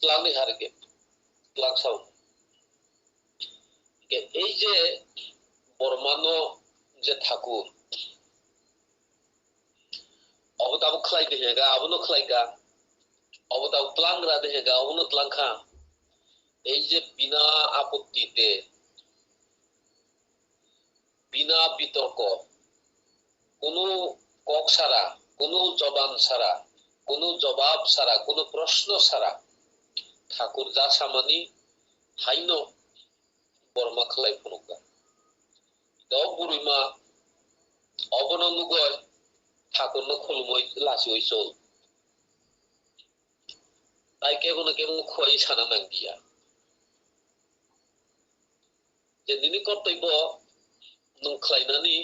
tlangni hariken tlang sao ike এই যে বর্মানো যে ঠাকুর অবতাব খলাই দেহেগা আবনো খলাইগা অবতাব ত্লাংরা দেহেগা অবনো ত্লাংখা এই যে বিনা আপত্তিতে বিনা বিতর্ক কোনো কক ছাড়া কোনো জবান ছাড়া কোনো জবাব ছাড়া কোনো প্রশ্ন ছাড়া ঠাকুর যা সামানি হাইন বর্মা খলাই ফনুকা দাও বুড়িমা অবননুগয় ঠাকুর ন খুলমই লাসি ওই চল তাই কেমন কেমন খোয়াই সানা নাঙ্গিয়া যে নিনি কর্তব্য নং খ্লাইনানি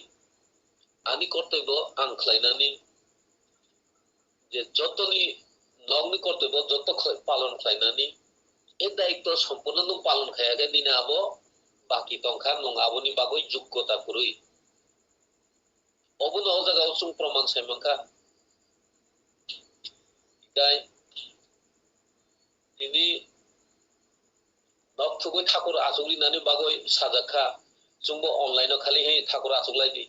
আনি কর্তব্য আং খ্লাইনানি যে যতনি নংনি কর্তব্য যত পালন খ্লাইনানি এই দায়িত্ব সম্পূর্ণ নং পালন খায়াকে দিনে আবো বাকি তংখা নং আবনি বাগৈ যোগ্যতা করি অবন জায়গা উসুং প্রমাণ সাইমাংখা তাই তিনি নকথুক थुगै ठाकुर आसुग्लिनानै बागै साजाखा जोंबो अनलाइनाव खालि हे ठाकुर आसुग्लायदि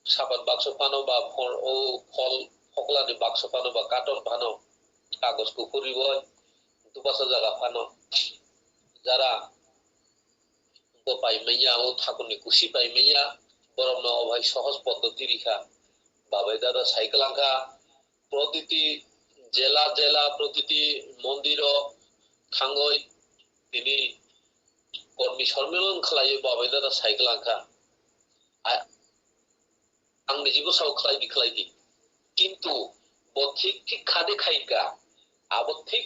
सापात बाक्स फानो बा फल फकलानि बाक्स फानो बा कार्टन फानो कागज कुकुरी बय दुबासा जागा फानो যারা পাইমাইয়া ও ঠাকুরনি কুশি পাইমাইয়া বরং অভাই সহজ পদ্ধতি রেখা বাবাই দাদা সাইকেল আঁকা প্রতিটি জেলা জেলা প্রতিটি মন্দির থাঙ্গই তিনি কর্মী সম্মেলন খালাयो বাবাই দাদা সাইকেল আঁকা आंनि जिबो साव खालायदि किन्तु बथिक थिक खादे खायगा आबो थिक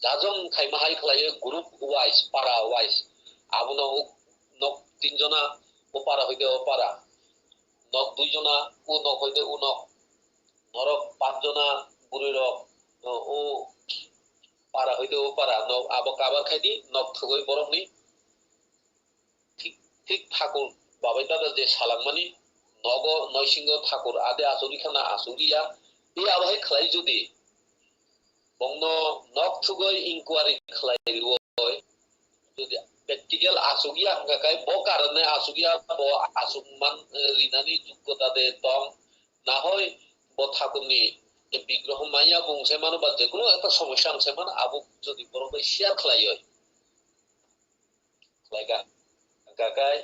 जाजों खायमाहाय खालायो ग्रुप वाइज पारा वाइज आबुनो नक तीनजना ओ पारा हइदे ओ पारा नक दुइजना उ नक हइदे उ नक नरक पाँचजना बुरिरक ओ पारा हइदे ओ पारा नक आबो काबार खायदि नक थगै बरमनि ठीक ठीक ठाकुर बाबाय दादा जे सालांमानि नग नयसिंह ठाकुर आदे आसुरी खाना आसुरिया बे आबहाय खालाय जुदि बंनो नक थुगै इंक्वायरि खालाय जुदि प्रेक्टिकल आसुगिया हंगाखाय ब कारणे आसुगिया ब आसुमान रिनानि जुगता दे दं ना হয় ब ठाकुरनि বিগ্রহ মাইয়া বংশে মান বা যে কোনো একটা সমস্যা আছে মান আবু যদি বড় শেয়ার খালায় লাইকা কাকাই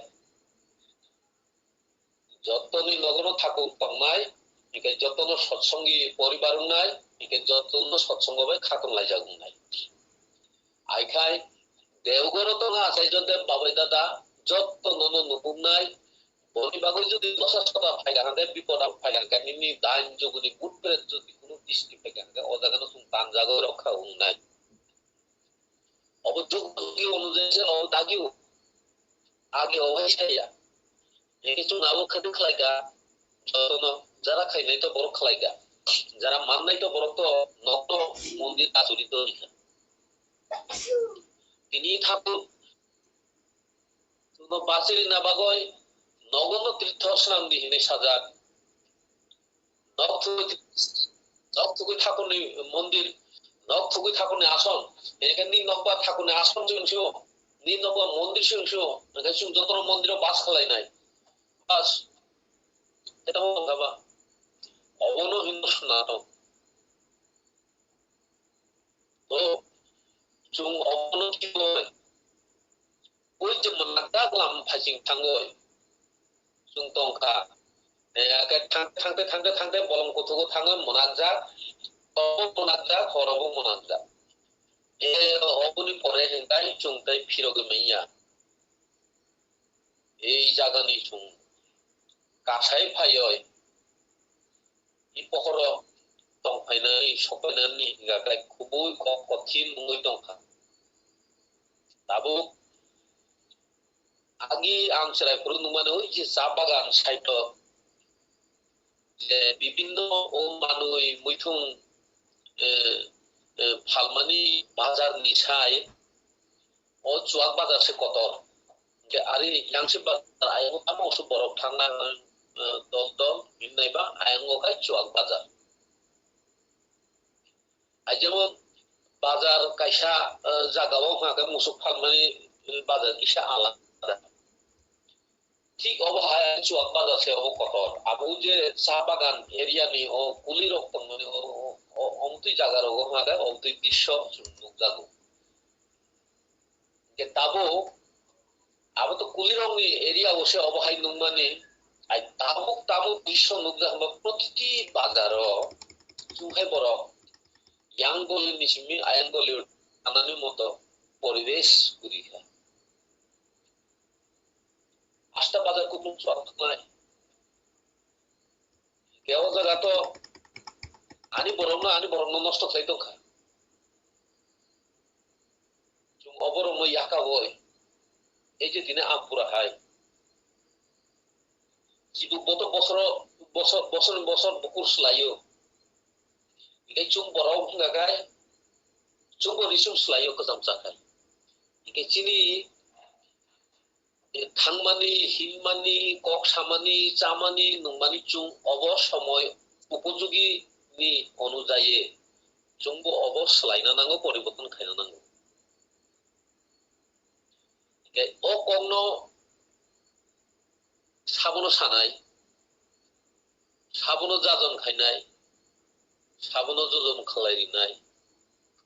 যতনি নগর ঠাকুর তংনাই একে যতন সৎসঙ্গী পরিবার নাই একে যতন সৎসঙ্গ ভাই খাতন লাই যাগুন নাই আইখাই দেওঘর তো না আছে যদি বাবাই দাদা যতন নুপুম নাই বনিবাগৈ যদি দশটা ফাইগানে বিপদ ফাইগান নিনি দাইন যগুনি গুড প্রেত যদি কোনো দৃষ্টি ফাইগান অজাগানো তুম তান জাগো রক্ষা হুন নাই অবযোগ্য অনুযায়ী ও দাগিও আগে অভাই ছাইয়া itu nabu khadi khalaiga jotono jara khainai to borok khalaiga jara mannai to borok to nokto mondir asuri to tini Thakur tuno basiri na bagoi নগন্য তীর্থস্নান দিহিনে সাজাক নকথুকুই ঠাকুরনি মন্দির নকথুকুই ঠাকুরনি আসন এখানে নি নকবা ঠাকুরনি আসন জংশো নি নকবা মন্দির জংশো এখানে যতন মন্দির বাস খালাই নাই বাস এটা ভাবা অবনো হিন্দু নাটক তো जों অবনো কি হয় ওই যে মানটা গলাম ফাইসিং থাঙ্গয় जों তংকা একে থাংতে থাংতে থাংতে বলম কতগো থাঙ্গে মনাকজা মনাকজা খরব মনাকজা এ অবনি পরে হেঙ্গাই চুংতাই ফিরগে মাইয়া এই জাগানি চুং কাছাই ফাইয় ই পহর দंफायनाय सफायनानै गागाय खुबै कथि मुङै दंखा दाबो आगि आं सेरायफोर नुमानो ओइ जे चा बागान साइट जे বিভিন্ন ও মানুই मैथुं फालमानि बाजारनि साय ও চুয়াক বাজারছে কতর যে আরে ইয়াংসে বাজার আয়ো তামাवसो বরफ थांना दल दल बिननायबा आयंगाय चुवाक बाजार যেমন বাজার কাইসা জাগাও হাগে মুসুক ফালমানি বাজার কিসা আলাদা ঠিক অবহায় চুয়াক বাজার সে অব কতর আবু যে চা বাগান এরিয়ানি ও কুলি রকম মানে অমতি জায়গার হাগে অমতি দৃশ্য জাগো যে তাবো আবু তো কুলি রঙনি এরিয়া বসে অবহায় নুমানি আই তাবুক তাবু দৃশ্য নুগা প্রতিটি বাজার চুহাই বড় ইয়াংগলি নিসিমি আয়াঙ্গলি আনানি মতো পরিবেশ গুরিখা আস্তা বাজার কুকুম চুয়াক নাই কেউ জায়গা তো আনি বরম নষ্ট খাই দোকা চুম অবরম ইয়াকা বই এই যে দিনে আমপুরা হাই কিন্তু গত বছর বছর বছর বছর বুকুর স্লাইও Ikai chung borong ngagai chung borisum slayo kezam sakai ikai chini thangmani hinmani kok samani chamani nungmani chung obo somoy upojogi ni onujaye chung bo obo slaina nango poriborton khaina nango o kongno sabono sanai sabono jajon khainai sabono jojon khalairinai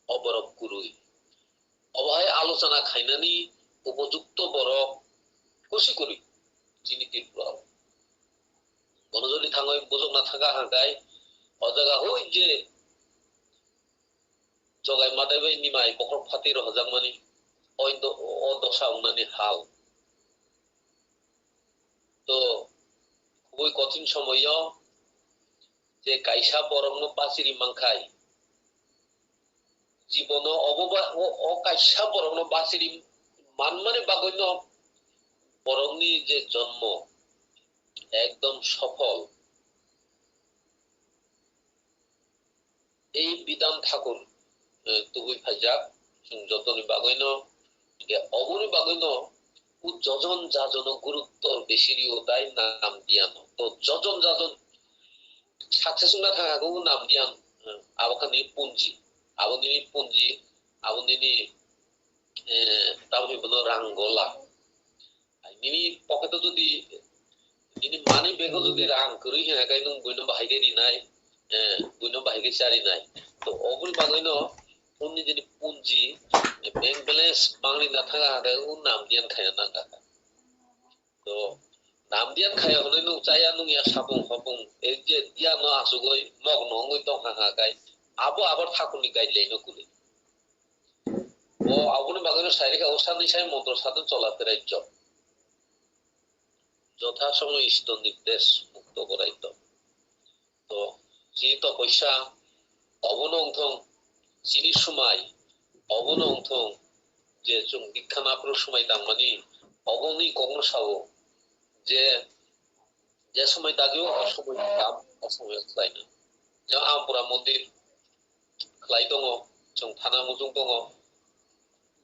অবরক গুরুই অবহায় আলোচনা খাইনানি উপযুক্ত বরক খুশি করি চিনি তীব্র গণজলি থাঙ্গই বুজক না থাকা হাঁকাই অজাগা হই যে জগাই মাদাইবাই নিমাই বকর ফাতির হজাং মানি অ দশা উনানি হাল তো খুবই কঠিন সময় যে কাইসা বরং পাচিরি মাংখাই জীবন অকাইসা বরং বাচিরি মান মানে বাগন্য বরংনি যে জন্ম একদম সফল এই বিধান ঠাকুর তুই ফাইজাক যতনি বাগন্য অবনি বাগন্য যজন যাজন গুরুত্বর বেশিরিও তাই নাম দিয়ান তো যজন যাজন সাকসেস না থাকাকে নাম দিয়ান আবাখানি পুঞ্জি abonini punji abonini tahu bono ranggola ini pocket jodi ini mani bego jodi rang kuri ha kai nung boino bahige dinai boino bahige sari nai to ogul bagoino punni jeni punji bank balance bangli na thaga ha un nam dian khaya nanga to nam dian khaya hone nung chaya nung ya sapung hopung ei je dia no asugoi mok no ngoi to ha kai আবো আবার ঠাকুরনি গাইডলাইন কুলি ও আগুনে বাগানের শারীরিক অবস্থা নিশায় মন্ত্র সাধন চলাতে রাজ্য যথাসময় ইষ্ট নির্দেশ মুক্ত করাইত তো চিনিত পয়সা অবনংথং চিনির সময় অবনংথং যে চুং দীক্ষা না পুরো সময় দামানি অগনি কখনো সাবো যে সময় দাগেও অসময় দাম অসময় খাই না যেমন আমপুরা মন্দির খাই দङ जों थाना मुजुं दङ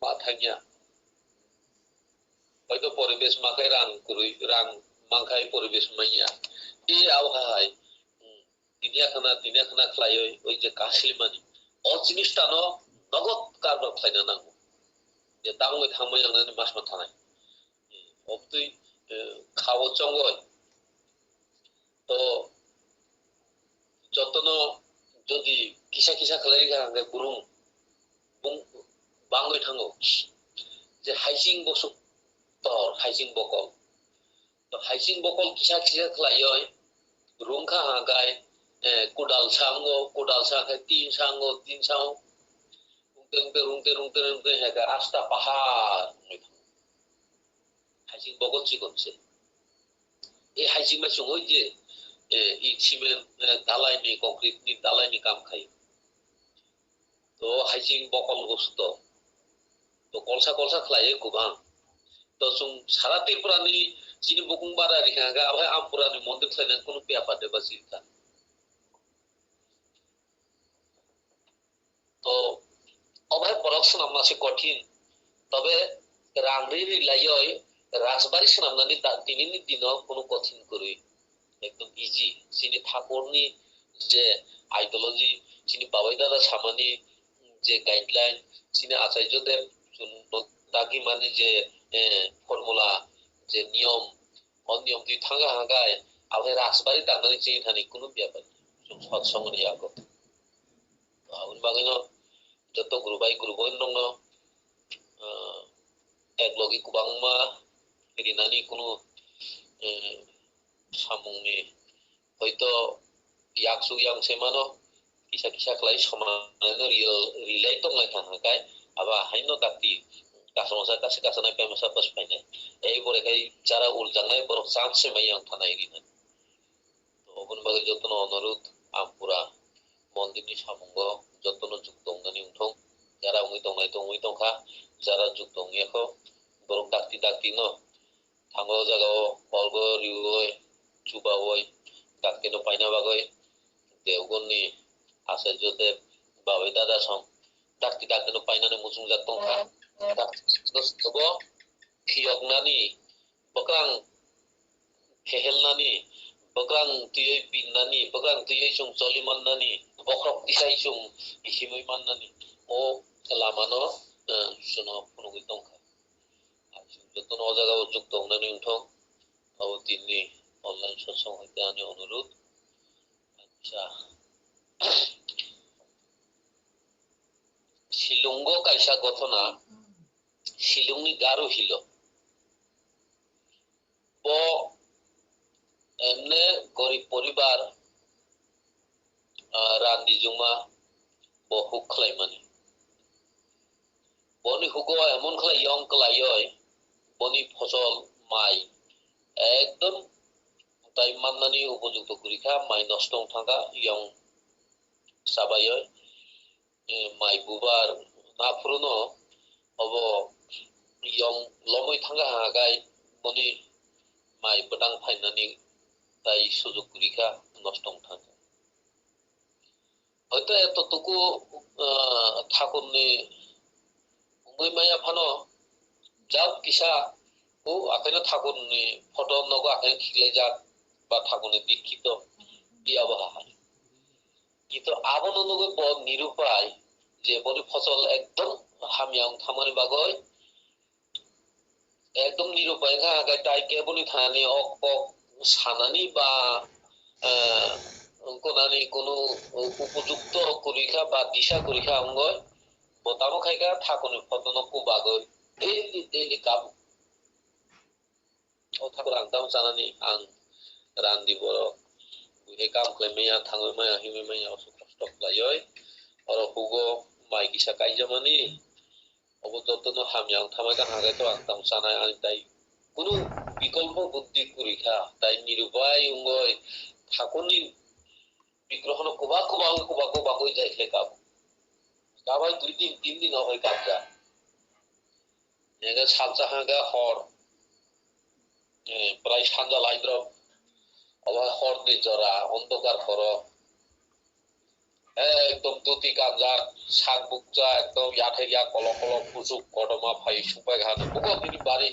मा थांया হয়তো পরিবেশ মাখাই রাং মাখাই পরিবেশ মাইয়া এই আবহাওয়ায় দিনিয়া খানা খাই ওই যে কাশলি মানি অ জিনিসটা নগদ কারবার খাইনা নাঙ্গো যে দাঙ্গই থামাই আনানি মাস মা থানায় অবতুই খাও চঙ্গয় তো যতন যদি কিসা কিসা খালাই গাঙ্গে গুরুং বাঙ্গই থাঙ্গো যে হাইজিং বসু তর হাইজিং বকল তো হাইজিং বকল কিসা কিসা খালাই রুংখা হাগায় কুডাল সাঙ্গো তিন সাঙ্গো রুংতে হাগা আস্তা পাহাড় হাইজিং বকল চিকনছে এই হাইজিং মাসুং ওই যে সিমেন্ট ঢালাইনি কংক্রিটনি ঢালাইনি কাম খাই তো হাইজিং বকল বস্ত তো কলসা খাই গোবাং তো जों সারা ত্রিপুরানি চিনি বকুং বারা রিখাগা আভাই আমপুরানি মন্দির খাইনা কোনো ব্যাপার দেবা চিন্তা তো অভাই প্রোডাকশন আমনাসে কঠিন তবে রাংরি লাইয় রাজবাড়ি সামনানি দিননি দিন কোনো কঠিন করি একদম ইজি চিনি ঠাকুরনি যে আইডিওলজি চিনি বাবাই দাদা সামানি যে গাইডলাইন চিনি আচার্যদের দাগি মানে যে ফর্মুলা যে নিয়ম অনিয়ম দুই থাঙ্গা হাঙ্গায় আবার রাজবাড়ি দাঙ্গানি চিনি থানি কোনো ব্যাপার সৎসঙ্গনি আগত আগুন বাগানো যত গুরুবাই দङ একলগি কুবাংমা রিনানি কোনো সামুংনি হয়তো ইয়াকসু ইয়াংসেমানো কিসা খালাই সমানে রিলাই দंलाय থাকায় আবার হাইনো দাতি কাসমসা কাছে পেমসা পাস পাইনাই এই বরেখাই যারা উলজাংনাই বড় চান্সে মাইয়াং থানাই রিনা তো অবনবাগের যতন অনুরোধ আমপুরা মন্দিরনি সামুঙ্গ যতন যুক্ত দংনানি উঠং যারা উই দংখা যারা যুক্ত দংয়াখো বড় দাক্তি ন থাঙ্গো জাগাও অর্গ রিউই চুবাওই দাক্তিনো পাইনা বাগই দেওগননি আচার্যদেব বাবাই দাদা সং দাক্তিনো পাইনানি মুসুং জাক দংখা দাক্তিনো খিয়কনানি বক্রাং হেহেলনানি বক্রাং তুই বিননানি বক্রাং তুই সং চলিমাননানি বক্রক দিশাই সং ইসিমই মাননানি ও লামানো শুনো ফুনুগি দংখা যতন অজাগাও যুক্ত হনানি উঠং আও দিননি অনলাইন সৎসং হইতে আনি অনুরোধ আচ্ছা শিলংগ কাইসা ঘটনা শিলংনি গারো হিল ব এমনে গরিব পরিবার রান্দি জুমা ব হুক খালাইমানি বনি হুগো এমন খালাই ইয়ং খালাইয় বনি ফসল মাই একদম তাই মান্নানি উপযুক্ত করিখা মাই নষ্ট থাকা ইয়ং সাবাইয় মাই বুবার না ফুরনো অব ইয়ং লমই থাকা হাগাই বনি মাই বদাং ফাইনানি তাই সুযোগ করিখা নষ্ট থাকা হয়তো এতটুকু ঠাকুরনি উঙ্গই মাইয়া ফানো যাক কিসা ও আখানে ঠাকুরনি ফটো নগো আখানে খিলে যাক বা ঠাকুরনি দীক্ষিত বিয়াবহা হয় কিন্তু আবন নগো ব নিরুপায় যে বনি ফসল একদম হামিয়াং থামানি বাগয় একদম নিরুপায় আগায় তাই কেবলই থানি অক পক সানানি বা কোনানি কোনো উপযুক্ত করিখা বা দিশা করিখা অঙ্গয় বতামো খাইকা ঠাকুরনি ফটো নকু বাগয় ডেইলি কাম ও ঠাকুর আংতাম জানানি আং রান্দি বড় বুহে কাম খাইমাইয়া থাङैमाया हिमैमाया असु কষ্ট খাইয় আর হুগো মাই কিসা কাইজামানি অবযতন হামিয়াং থামাইকা হাগাইতো আংতাম জানাই আনি তাই কোনো বিকল্প বুদ্ধি করিখা তাই নিরুপায় উঙ্গয় ঠাকুরনি বিগ্রহন কুবা কুবা হয়ে যাইলে কাব কাবাই 2 দিন 3 দিন হয় কাবজা নেগা সালচা হাগা হর প্রায় সানজা লাইদ্র অবাই হরনি জরা অন্ধকার হর একদম দুতি কাবজা সাত বুকজা একদম ইয়াঠে ইয়া কল কল পুসুক কদমা ফাই সুপাই ঘাট বুকো তিনি বাড়ি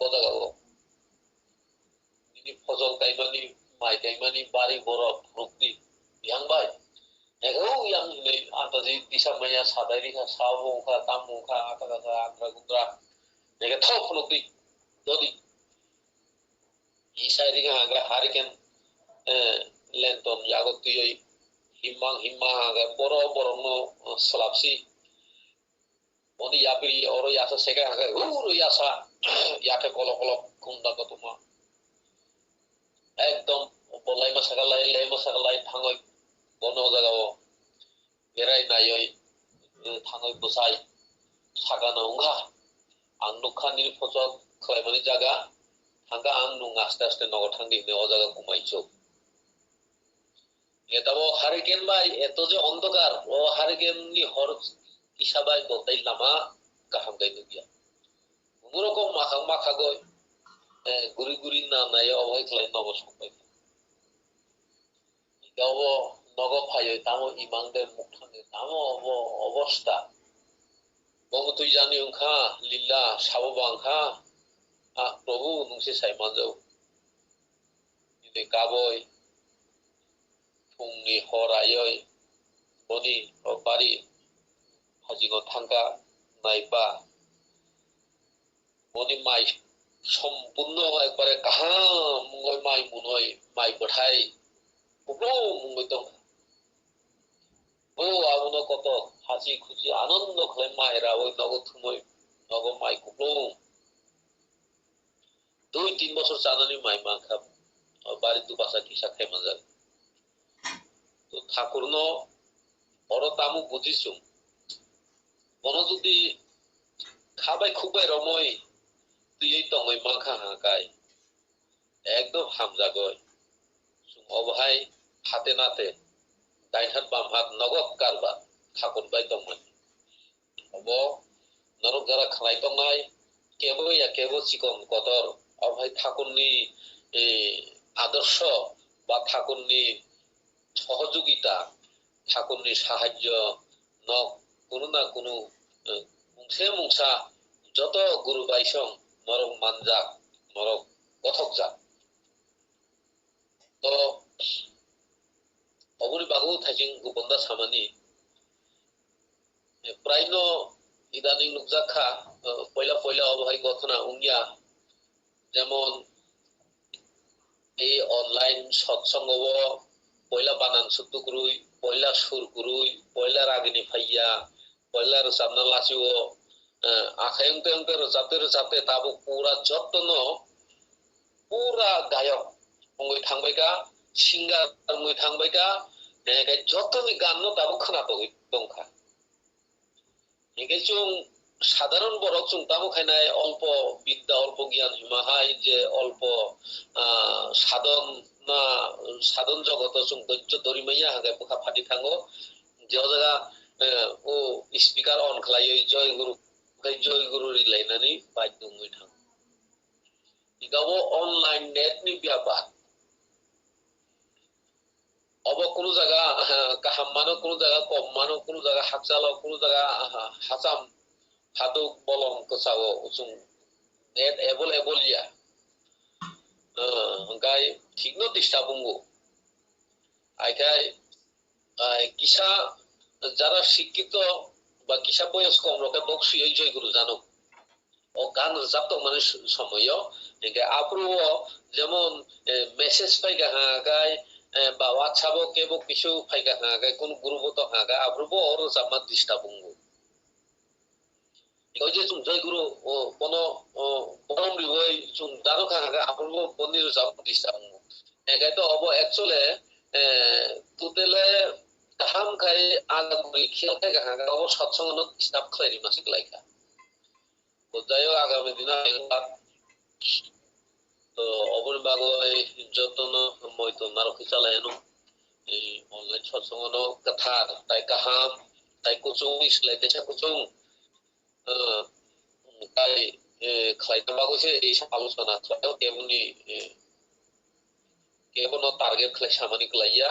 বজাগাও তিনি ফজল কাইমানি মাই কাইমানি বাড়ি বড় রুক্তি ইয়াংবাই এগাও ইয়াং নে আতাজি দিশা মাইয়া সাদাইরি খা সাবংখা তামংখা আকাকা আত্রা গুন্দ্রা নেগে থপ রুক্তি দদি ইসাইরি হাগা হারিকেন লেন্টন ইয়াগতিয় হিম্মা হাগা বড় নো স্লাপসি বনি ইয়াপিরি অর ইয়াসা সেগা হাগা উর ইয়াসা ইয়াতে কল কল কুন্দা কতমা একদম বলাই মাসাগালাই থাঙই বন জাগাও বেরাই নাইয় থাঙই বসাই সাগানো উঙ্গা আং নুখানি ফসল খাইমানি জায়গা থাঙ্গা আং নুং আস্তে আস্তে নগর থাঙ্গি নে ও জায়গা কুমাইছো এটাবো হারিকেন বাই এত যে অন্ধকার ও হারিকেন নি হর কিসাবাই বলতাই লামা কাহাম গাই দিয়া কোনরকম মাখা গয় গুরি না নাই অবৈ খাই নগর সবাই গাও নগ ফাইয় তামো ইমাংদের মুখ থাঙ্গে তামো অবস্থা বঙ্গ তুই জানি উংখা লীলা সাবো বাংখা প্রভু নুংসে সাইমানজৌ গাবই ফুংনি হরায়ই বনি বাড়ি হাজিগো থাঙ্কা নাইবা বনি মাই সম্পূর্ণ একবারে কাহা মুঙ্গই মাই মুনই মাই বঠাই কুকুলো মুঙ্গই দং ও আবুনো কত হাসি খুশি আনন্দ খাই মায়েরা ওই নগ থুমই নগ মাই কুকুলো 2-3 বছর চালানি মাই মাখা বাড়ি দু বাসা কিসা খাই মজা তো ঠাকুর ন বড় তামু বুঝিছু বন যদি খাবাই খুবাই রমই তুই এই তঙই মাখা হাঁকাই একদম হামজাগয় অবহাই হাতে নাতে ডাইন হাত বাম হাত নগদ কারবার ঠাকুর বাই তংমাই অব নরক যারা খানাই তংনাই কেবল চিকন কদর অবহাই ঠাকুরনি আদর্শ বা ঠাকুরনি সহযোগিতা ঠাকুরনি সাহায্য ন কোনো না কোনো মুংসা যত গুরু বাইসং নরক মানজাক নরক কথক যাক তো অবনি বাগু থাইজিং গুবন্দা সামানি প্রায় ইদানিং নুকজাখা পয়লা অবহাই গথনা উংয়া যেমন এই অনলাইন সৎসঙ্গ পয়লা বানান শুদ্ধ করুই পয়লা সুর করুই পয়লা রাগিনী ফাইয়া পয়লা রোজাবনা লাচিও আখাই অঙ্কে অঙ্কে রোজাতে তাবো পুরা যত্ন পুরা গায়ক অঙ্গই থাंबायगा सिंगार অঙ্গই থাंबायगा যতনি গান তাবো खोनातो दंखा একে চুং সাধারণ বড় চুং তামো খাইনায় অল্প বিদ্যা অল্প জ্ঞান হিমাহাই যে অল্প সাধন জগত চুং দৈত্য দরিমাইয়া হাগে বুখা ফাটি থাঙ্গো যে জায়গা ও স্পিকার অন খালাই জয় গুরু রিলাইনানি বাধ্য মই থাং ইগাবো অনলাইন নেট নি ব্যাপার অব কোনো জায়গা কাহাম মানো কোনো জায়গা কম মানো কোনো জায়গা হাকচালো কোনো জায়গা হাসাম হাদুক বলম কোসাও উসুং নেট এভেলেবল ইয়া গাই ঠিকনো দিস্তা বুঙ্গো আইকাই কিসা যারা শিক্ষিত বা কিসা বয়স কম রকে বক্সি এই জয়গুরু জানো ও গান রোজাবতো মানে সময় আপরু যেমন মেসেজ পাইগা হাগাই বা হোয়াটসঅ্যাপও কেবো কিছু পাইগা হাগাই কোন গ্রুপত হাগা আপ্রুবো ওর জামা দিস্তা বুঙ্গো ওই যে তুমি জয়গুরু কোন বরম রিবই চুন দারো হাগা আপ্রুবো বন্দির জামা দিস্তা বুঙ্গো এগাই তো অব অ্যাকচুয়ালি তুতেলে কাহাম খাই আগামী খেল খাই হাগা অব সৎসঙ্গ স্নাপ খাইরি মাসিক লাইকা যাই হোক আগামী দিন তো অবর বাগৈ যতন মইতো নারকি চালায়নো এই অনলাইন সৎসঙ্গ কথা তাই কাহাম তাই কুচুং ইসলাইতে কুচুং তাই খাইতে বাগৈছে এই আলোচনা খাইও কেবনি কেবনো টার্গেট খাই সামানি লাইয়া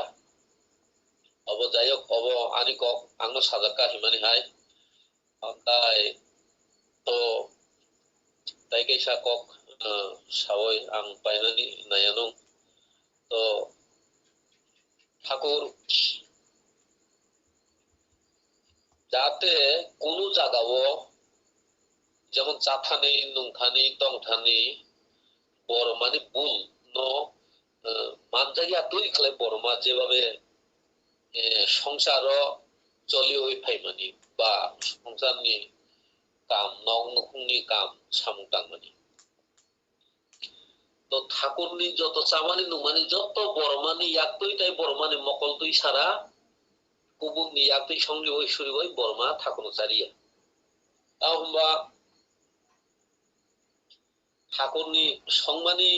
অব যাই হোক অব আনি কক আংনো সাজাকা হিমানি হাই তাই তো তাই কেসা কক সাওই আং পাইনানি নায়ানো তো ঠাকুর যাতে কোন জায়গাও যেমন চাথানি নুংথানি টংথানি বড়মানি বুল ন মানজাগিয়া তুই খালে বড়মা যেভাবে সংসার চলি হই ফাইমানি বা সংসারনি কাম নং নখুংনি কাম সামুটাং মানি তো ঠাকুরনি যত চামানি নুমানি যত বড়মানি ইয়াকতই তাই বড়মানি মকল তুই সারা কুবুকনি ইয়াকতই সঙ্গে ওই সুরি ওই বড়মা ঠাকুর চারিয়া তাও হম্বা ঠাকুরনি সংমানি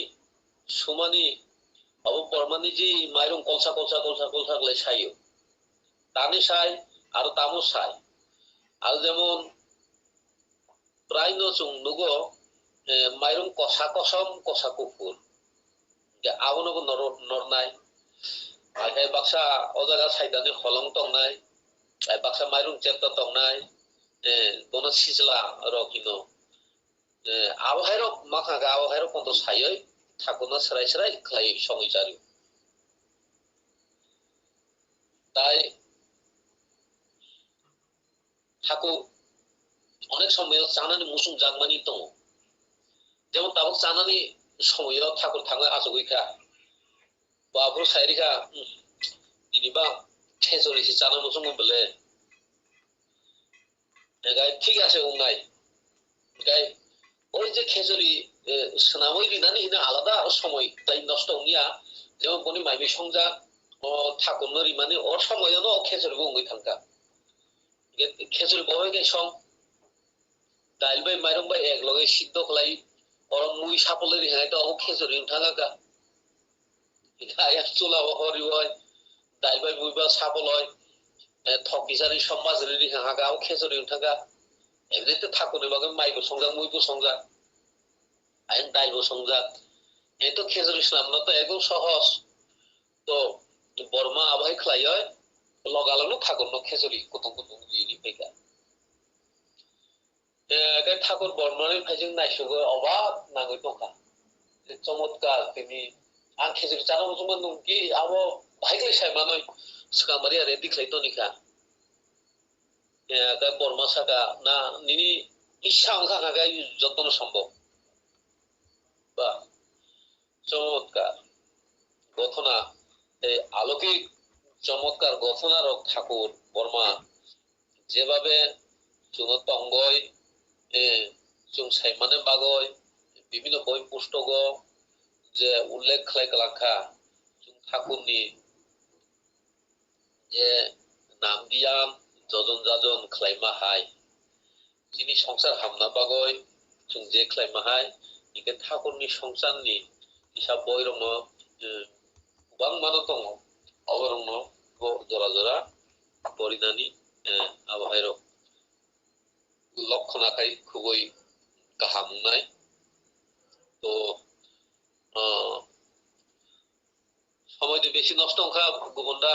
সুমানি অব বড়মানি যে মাইরং কলসা কলসা কলসা কলসা গলে সাইও তানি সাই আর তামো সাই আর যেমন প্রায় নচুং নুগো মাইরং কষা কসম কষা কুকুর আবনগো নরনাই আই বাক্সা অজাগা সাইদানি হলং টংনাই আই বাক্সা মাইরং চেপ্তা টংনাই বন সিজলা রকিনো আবহাইর মাখাগা আবহাইর কন্ত সাইয় ঠাকুরনা সেরাই সেরাই খাই সঙ্গী চারি তাই ঠাকুর অনেক সময় চানানি মুসুং জাগমানি দङ যেমন তাবক চানানি সময় ঠাকুর থাঙ্গা আজগইখা বাবু সাইরিখা ইনিবা খেজরিসি চানা মুসুং বলে গাই ঠিক আছে উনাই গাই ওই যে খেজরি সোনামই দিনানি হিনা আলাদা সময় তাই নষ্ট হইয়া যেমন বনি মাইমি সংজা ঠাকুর নরি মানে ওর সময়ও খেজরি বুঙ্গই থাঙ্কা খেজুরি বহে গে সং ডাইল বাই মাইরং বাই এক লগে সিদ্ধ খলাই ওর মুই সাপলে রিহাই তো খেজুরি উঠাঙ্গা গায়া চুলা হরি হয় ডাইল বাই মুইবা সাপল হয় থকিসারি সমাজ রি হাগা খেজুরি উঠাঙ্গা এমনিতে ঠাকুরের লগে মাইবো সংজা মুইবো সংজা আইন ডাইলবো সংজা এই তো খেজুরি ইসলাম না তো একদম সহজ তো বর্মা আবহাই খাই হয় লগালানো ঠাকুর ন খেজুরি কুতুম কুতুম দিয়ে ফেকা ঠাকুর বর্মনের ভাইজों নাইসুগো অবাক নাগৈ দंखा চমৎকার তিনি আং খেজুরি চানা মুসুমান নুকি আবো ভাইগলে সাইমানই সুকামারি আরে দিখলাই তনিকা বর্মা সাকা না নিনি ইচ্ছা অংখা খাগাই যতন সম্ভব বা চমৎকার গঠনা এই আলৌকিক চমৎকার গঠনার ঠাকুর বর্মা যেভাবে চুনত অঙ্গয় जों सायमाने बागय বিভিন্ন বই পুস্তক যে উল্লেখ খালাইকা जों ঠাকুরনি যে নাম দিয়াম যজন যাজন খালাইমা হাই যিনি সংসার হামনা বাগয় जों যে খালাইমা হাই ইকে ঠাকুরনি সংসারনি হিসাব বই রং गोबां मानो दङ अबरं जरा जरा परिनानि आबहायर लक्षणाखाय खुबै गाहाम मोननाय तो সময়তে বেশি নষ্ট খা গুবনদা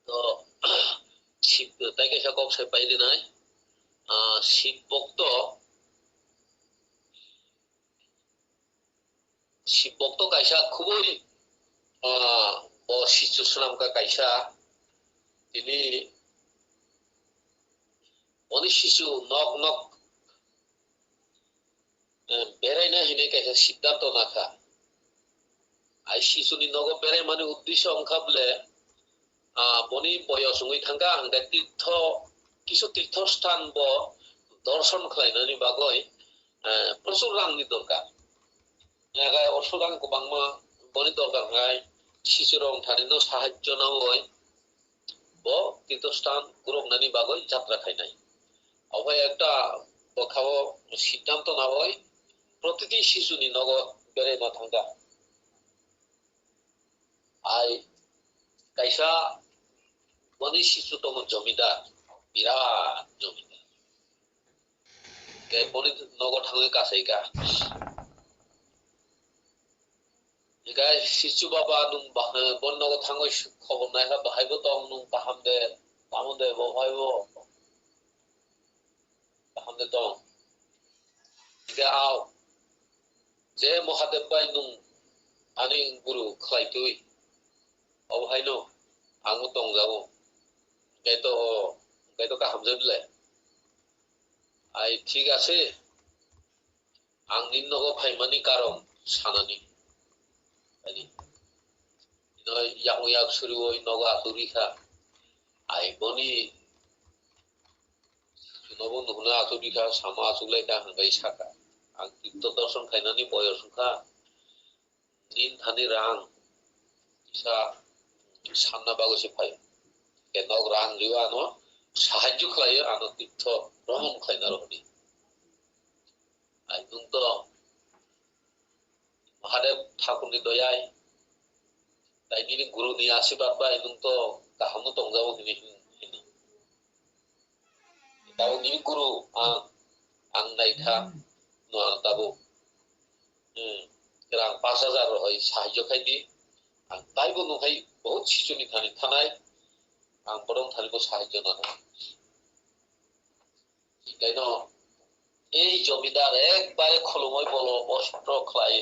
তো শিব তাইকে সাকক সে পাইলে নাই শিব ভক্ত কাইসা খুবই শিশু নামকা কাইসা তিনি অনেক শিশু নক নক বেড়াইনা হিনে কাইসা সিদ্ধান্ত নাখা আই শিশুনি নগ বেড়াই মানে উদ্দেশ্য অংখাবলে বনি বয়স হই থাকা হাঙ্গা তীর্থ কিছু তীর্থস্থান ব দর্শন খালাইনানি বাগৈ প্রচুর রাংনি দরকার অসুরাং গোबांमा বনি দরকার হয় শিশুরং থানিনো সাহায্য না হয় ব তীর্থস্থান গুরুংনানি বাগৈ যাত্রা খাইনাই অভয় একটা বখাও সিদ্ধান্ত না হয় প্রতিটি শিশুনি নগ বেড়ে না থাকা আই কাইসা বনি শিশু তম জমিদার বিরাট জমিদার বনি নগ থাঙ্গে কাছাইকা Jika situ bapa nung bon nago thango khobor nai ha bahai bo tong nung paham de bo bhai bo paham de tong jika ao je mohadev bai nung ani guru khlai tui obhai no angu tong jabo gai to ka hamje bile ai thik ache ang nin nago phaimani karon sanani yang yak suriwoi noga turika ai boni nobo nuhna turika sama asulai ka hangai saka ang tirto darshan khainani boyosukha nin thani rang isa sanna bagose phai kenog rang riwa no sahajju khlai ano tirto brahman khainar honi ai nung to Mahadev Thakur ni doyai তাই নিনি গুরু নি আশীর্বাদ বা এবং তো কাহামু তংজাবো হিনি হিনি তাও নি গুরু আং নাইখা নোয়া তাবো রাং 5000 হয় সাহায্য খাইদি আং তাইবো নখাই বহুত শিশুনি থানি থানাই আং বরং থানিবো সাহায্য না তাইনো এই জমিদার একবারে খলময় বলো অস্ত্র খাই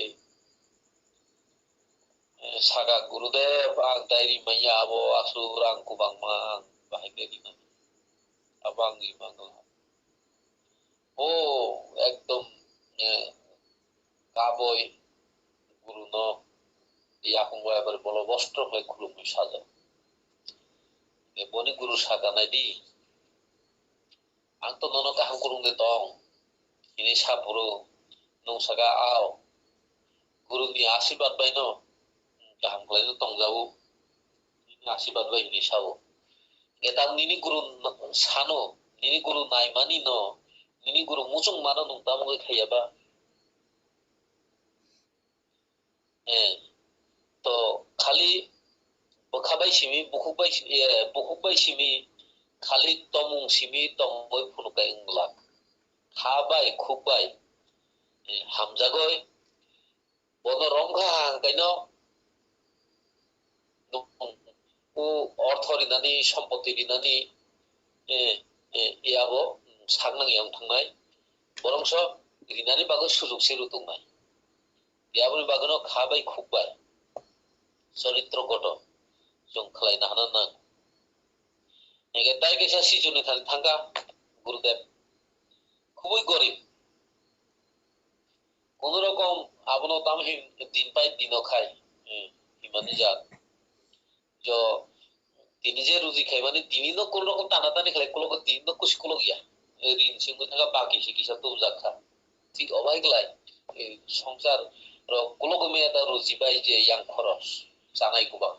saga gurudev ang dairi maya abo asurang kubang mang bahai bedina abang ibang ekdom kaboy guru no yakung boy bar bolo bostro hoy khulum saja boni guru saga nai di ang to nono kaham kurung de tong ini sapuro nong saga ao guru ni aশীর্বাদ baino kaham kalaino tongjabu ini aশীর্বাদ bai ni sao etang nini guru sano nini guru naimani no nini guru muchung mano nung tamu khayaba to khali bokhabai simi bukhubai simi khali tomung simi tomoi phunukai unglak khabai khukbai hamjagoi bono rongha kaino অর্থ ঋণানি সম্পত্তি ঋণানি ইয়াবো সাংনাংয়াং थांनाय বরংস ঋণানি বাগै সুযোগ সেরু दंनाय ইয়াবनि बागनो खाबाय खुबबाय চরিত্র গঠ जों खालायनो हाना ना एगे ताइ गेसा सिजुनि थांगा गुरुदेव খুবই গরিব কোন রকম আবনো তামহিন দিন পাই দিনও খাই হিমানি যাত য তিনি যে রুজি খাই মানে তিনি ন কোন রকম টানাটানি খাই কোন তিনি ন কুছ কোন গিয়া ঋণ সিংহ থাকা বাকি সে কিসা তো জাখা ঠিক অবাইকলাই সংসার কোন রকমে এটা রুজি পাই যে ইয়াং খরচ জানাই গোবাं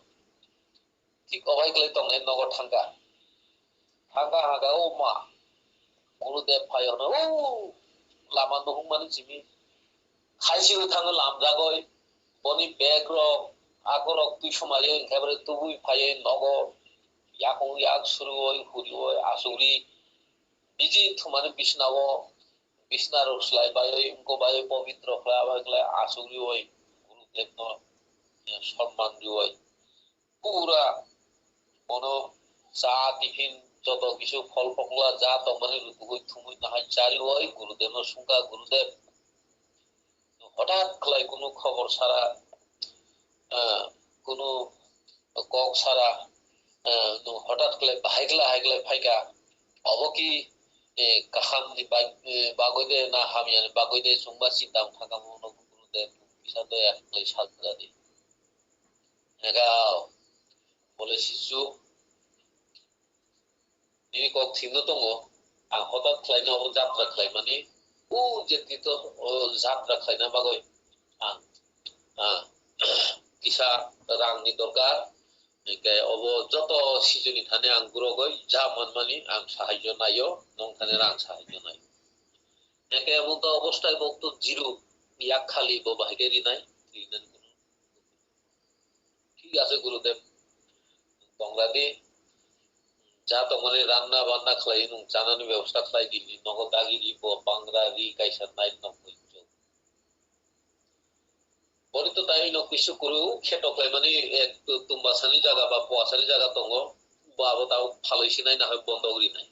ঠিক অবাইকলাই তংনাই নগর থাঙ্গা থাঙ্গা হাঙ্গা ও মা গুরুদেব ফায়ন ও লামা নহং মানে জিমি খাইছিও থাঙ্গা লামজাগই বনি বেগ রক আগরক তুই সমাজে একেবারে তুবুই ফায়ে নগর yakong yak suruoi hurioi asuri biji thumani bisnawo bisnar uslai bayoi unko bayoi পবিত্র khlai abaglai asuri oi gurudev no সম্মান দিoi পুরা কোনো চা টিফিন যত কিছু ফল ফকলা যা তমানে রুতুই থুমুই নাহাই চারি oi গুরুদেব no সুঙ্গা গুরুদেব হঠাৎ khlai কোনো খবর সারা কোনো কক সারা হঠাৎ করে হাইগলা ফাইকা অবকি কাহাম দি বাগইদে না হামিয়ান বাগইদে সুংবা সিতাম থাকা মন গুরুদে বিশাদ একলাই সাজা দি নেগাও বলে শিশু নিনি কক থিনো দङ আं হঠাৎ খাইনা ও যাত্রা খাই মানে ও যেতি তো যাত্রা খাইনা বাগই আं কিসা রাংনি দরকার অব যত সিজনি থানে আং গুরগই যা মানমানি আং সাহায্য নাইও নং থানে আং সাহায্য নাই একে এমন তো অবস্থায় বক্ত জিরো ইয়াক খালি বো বাহিরেরই নাই ঠিক আছে গুরুদেব বংলাদি যা তো মানে রান্না বান্না খাই নং জানানি ব্যবস্থা খাই দিলি নগদ আগিরি বো বাংলা রি কাইসা নাই নং বলি তো তাই ন কিছু করু খেটকলাই মানে এক তুম্বাসানি জায়গা বা পোয়াসানি জায়গা দङ বাবো তাও ফালাইছি নাই না হয় বন্ধ করি নাই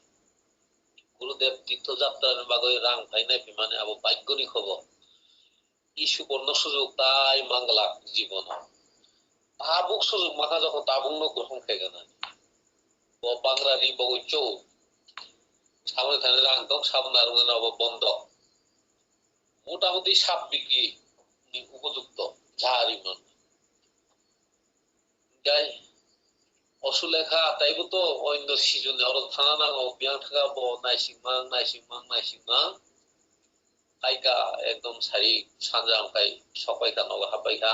গুরুদেব তীর্থযাত্রার বাগৈ রাং ভাই নাই মানে আবো ভাগ্যনি খবর ই সুবর্ণ সুযোগ তাই মাংলা জীবন তাবুক সুযোগ মাথা যখন তাবুক ন গ্রহণ খাইগা না ও বাংলারি বগৈ চৌ সামনে থানে রাং দং সামনে আর বন্ধ মোটামুটি সাপ বিক্রি উপযুক্ত ঝাড়িমন গাই অসুলেখা তাইবো তো অন্য সিজনে অর থানা না অভিয়ান থাকা ব নাইসিংমাং আইকা একদম সারি সানজাং কাই সপাইকা নগা হাপাইকা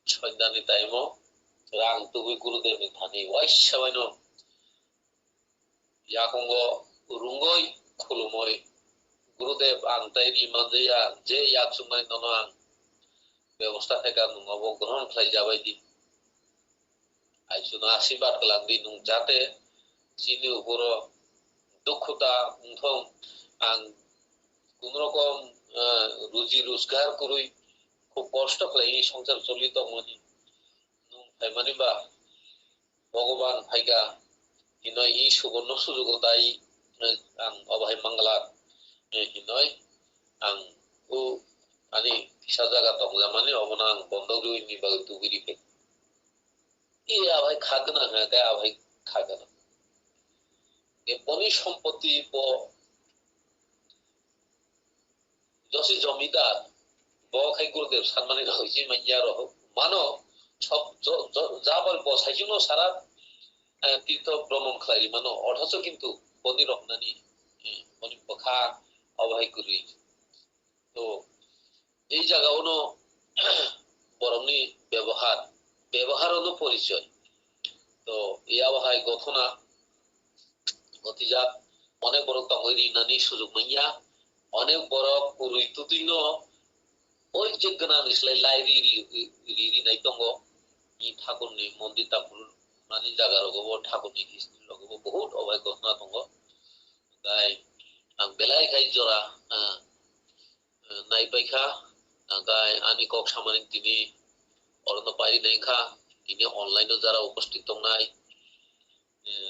সন্ধ্যানি টাইমো রাং তুবি গুরুদেবনি থানি ওয়াইসাবাইন ইয়াকঙ্গ রুঙ্গই খুলুমই গুরুদেব আং তাইরি মানজাইয়া যে ইয়াক সুমাই নন আং ব্যবস্থা থেকে নব গ্রহণ খাই যাবাই দি আইসুন আশীর্বাদ কালাম দি নুং যাতে চিনি উপর দুঃখতা উঠং আং কোন রকম রুজি রোজগার করি খুব কষ্ট খাই এই সংসার চলিত মনি নুং ফাইমানি বা ভগবান ফাইকা হিনয় ই সুবর্ণ সুযোগ তাই আং অবাই মাংলা হিনয় আং ও ani bisa jaga tong zamani obonang bondok rui ni bag tugiri pe i abhai khagna na ka abhai khagna e boni সম্পত্তি প জসি জমিদার ব খাই গুরুদেব সম্মানিত হইছে মাইয়া রহ মানো সব যা বল বসাইছিল সারা তীর্থ ভ্রমণ খাই মানো অথচ কিন্তু বনি রহনানি বনি পখা অবহাই করি তো এই জায়গা হলো বরংনি ব্যবহার হলো পরিচয় তো এই আবহাওয়ায় গঠনা গতিজাত অনেক বড় তঙ্গরি নানি সুযোগ মাইয়া অনেক বড় পুরুই তুতিন ওই যজ্ঞনা নিসলাই লাইরি রিরি নাই তঙ্গ ই ঠাকুরনি মন্দির তাপুর নানি জায়গা রগব ঠাকুরনি হিস্ট্রি রগব বহুত অবাই গঠনা তঙ্গ তাই আং বেলাই খাই জরা নাই পাইখা গাই আনি কক সামানিক তিনি অরণ্য পাইরি নাইখা তিনি অনলাইনে যারা উপস্থিত দংনাই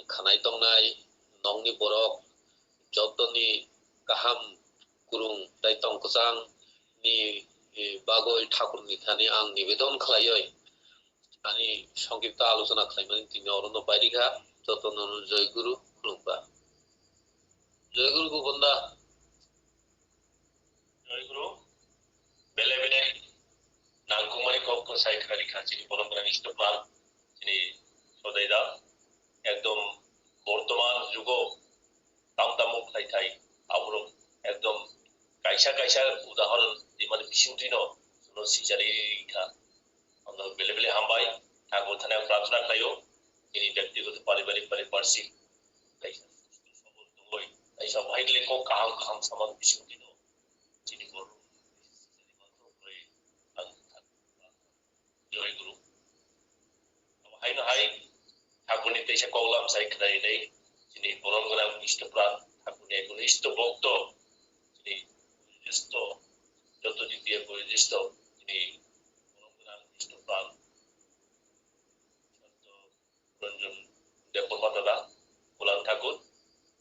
খানাই দংনাই নংনি বরক যতনি কাহাম কুরুং তাই তংকচাং নি বাগৈ ঠাকুরনি থানি আং নিবেদন খালাইয় আনি সংক্ষিপ্ত আলোচনা খালাইমানি তিনি অরণ্য পাইরিখা যতন জয়গুরু খুলুমবা জয়গুরু গোবন্দা জয়গুরু bele-bele nangkungmani kok sai khari kha chini poromgran istopal chini sodaida ekdom বর্তমান যুগ তামতামু খাইথাই আবরো একদম কাইসা কাইসা উদাহরণ মানে বিশুদ্ধিনো নো সিজারি খা আমরা বেলে বেলে হামবাই ঠাকুর থানে প্রার্থনা খাইও তিনি ব্যক্তিগত পারিবারিক পারিপার্শ্বিক কাইসা সবল দই কাইসা ভাইলে কো কাহাম কাহাম সমান বিশুদ্ধিনো যিনি বড় সিজারি মাত্র হয়ে জয় গুরু হাই না হাই ঠাকুরনি তেইশে কগলাম সাই খাই নেই যিনি পরমগণাম ইষ্টপ্রাণ ঠাকুরনি একজন ইষ্ট ভক্ত যিনি বয়োজ্যেষ্ঠ যত দিক দিয়ে বয়োজ্যেষ্ঠ যিনি পরমগণাম ইষ্টপ্রাণ সন্ত রঞ্জন দেববর্মা দাদা গোলাম ঠাকুর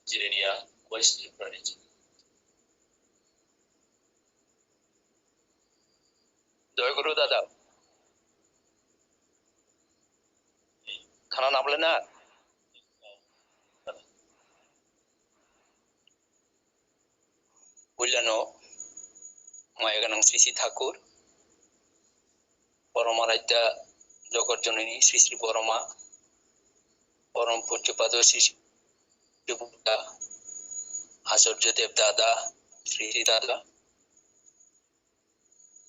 জিরেনিয়া ওয়েস্ট প্রাণীজি জয় গুরু দাদা খানা নামলে না বুঝলানো মায়াগানং শ্রী শ্রী ঠাকুর পরমারাধ্যা জগৎ জননী শ্রী শ্রী পরমা পরম পূজ্যপাদ শ্রী শ্রী আচার্য দেব দাদা শ্রী শ্রী দাদা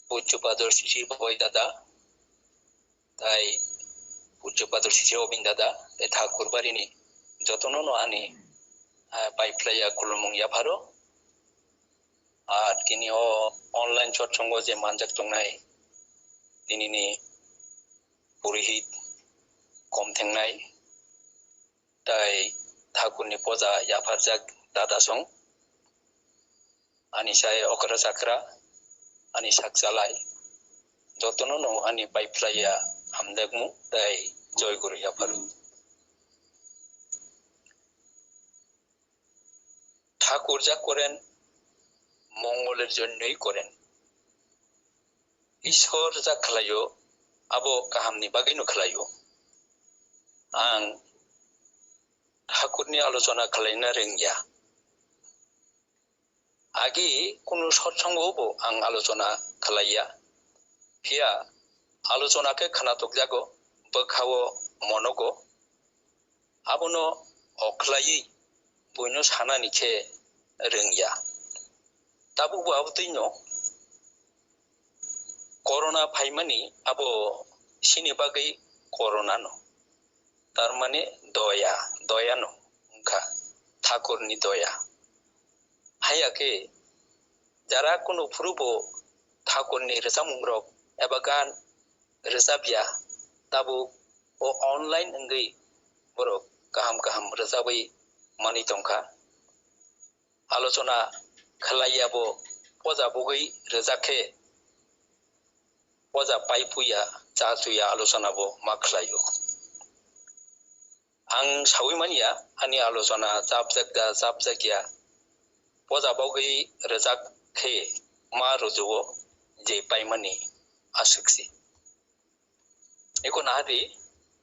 পূজ্যপাদ শ্রী শ্রী ভয় দাদা তাই পূজ্যপাদ শ্রী শ্রী অবিন্দ দাদা তাই ঠাকুর বাড়িনি যতন আনি পাইপ্লাইয়া খুলমুং ইয়াভারো আর তিনি অনলাইন সৎসঙ্গ যে মানজাক দंनाय তিনি পুরোহিত কম থেংनाय তাই ঠাকুরনি পূজা ইয়াফারজাক দাদা সং আনি সাই অকরা চাকরা আনি সাকজালাই যতন আনি পাইপ্লাইয়া হামদাকমু তাই জয় গুরু ইয়াফারো ঠাকুর যা করেন মঙ্গলের জন্যই করেন ঈশ্বর যা খালাयो আবো কাহামনি বাগैनो খালাयो आं ঠাকুরনি আলোচনা খালাইনা रोंगिया आगे কোনো সৎসঙ্গবো आं আলোচনা খালাইয়া হিয়া আলোচনাকে খানাতক জাগো বখাও মনগো আবনো অখলাই বইনো সানানিखे रोंगिया ताबु बाबुतैनो कोरोना फाइमानि आबो सिनि बागै कोरोना नो तारमाने दया नो उनका ठाकुरनि दया हायाके जारा कुनु फुरुबो ठाकुरनि रोजामुंरक एबा गान रोजाबिया ताबु ओ ऑनलाइन अंगै बरो गाहाम गाहाम रोजाबै मानि दंखा आलोचना खालायाबो पजा बगै रोजाखे पजा पाइपुया जाजुया आलोचनाबो मा खालायो आं सावैमानिया आनि आलोचना जाबजागिया पजा बगै रोजाखे मा रुजुवो जे पाइमानि आसक्सि एको नाहादि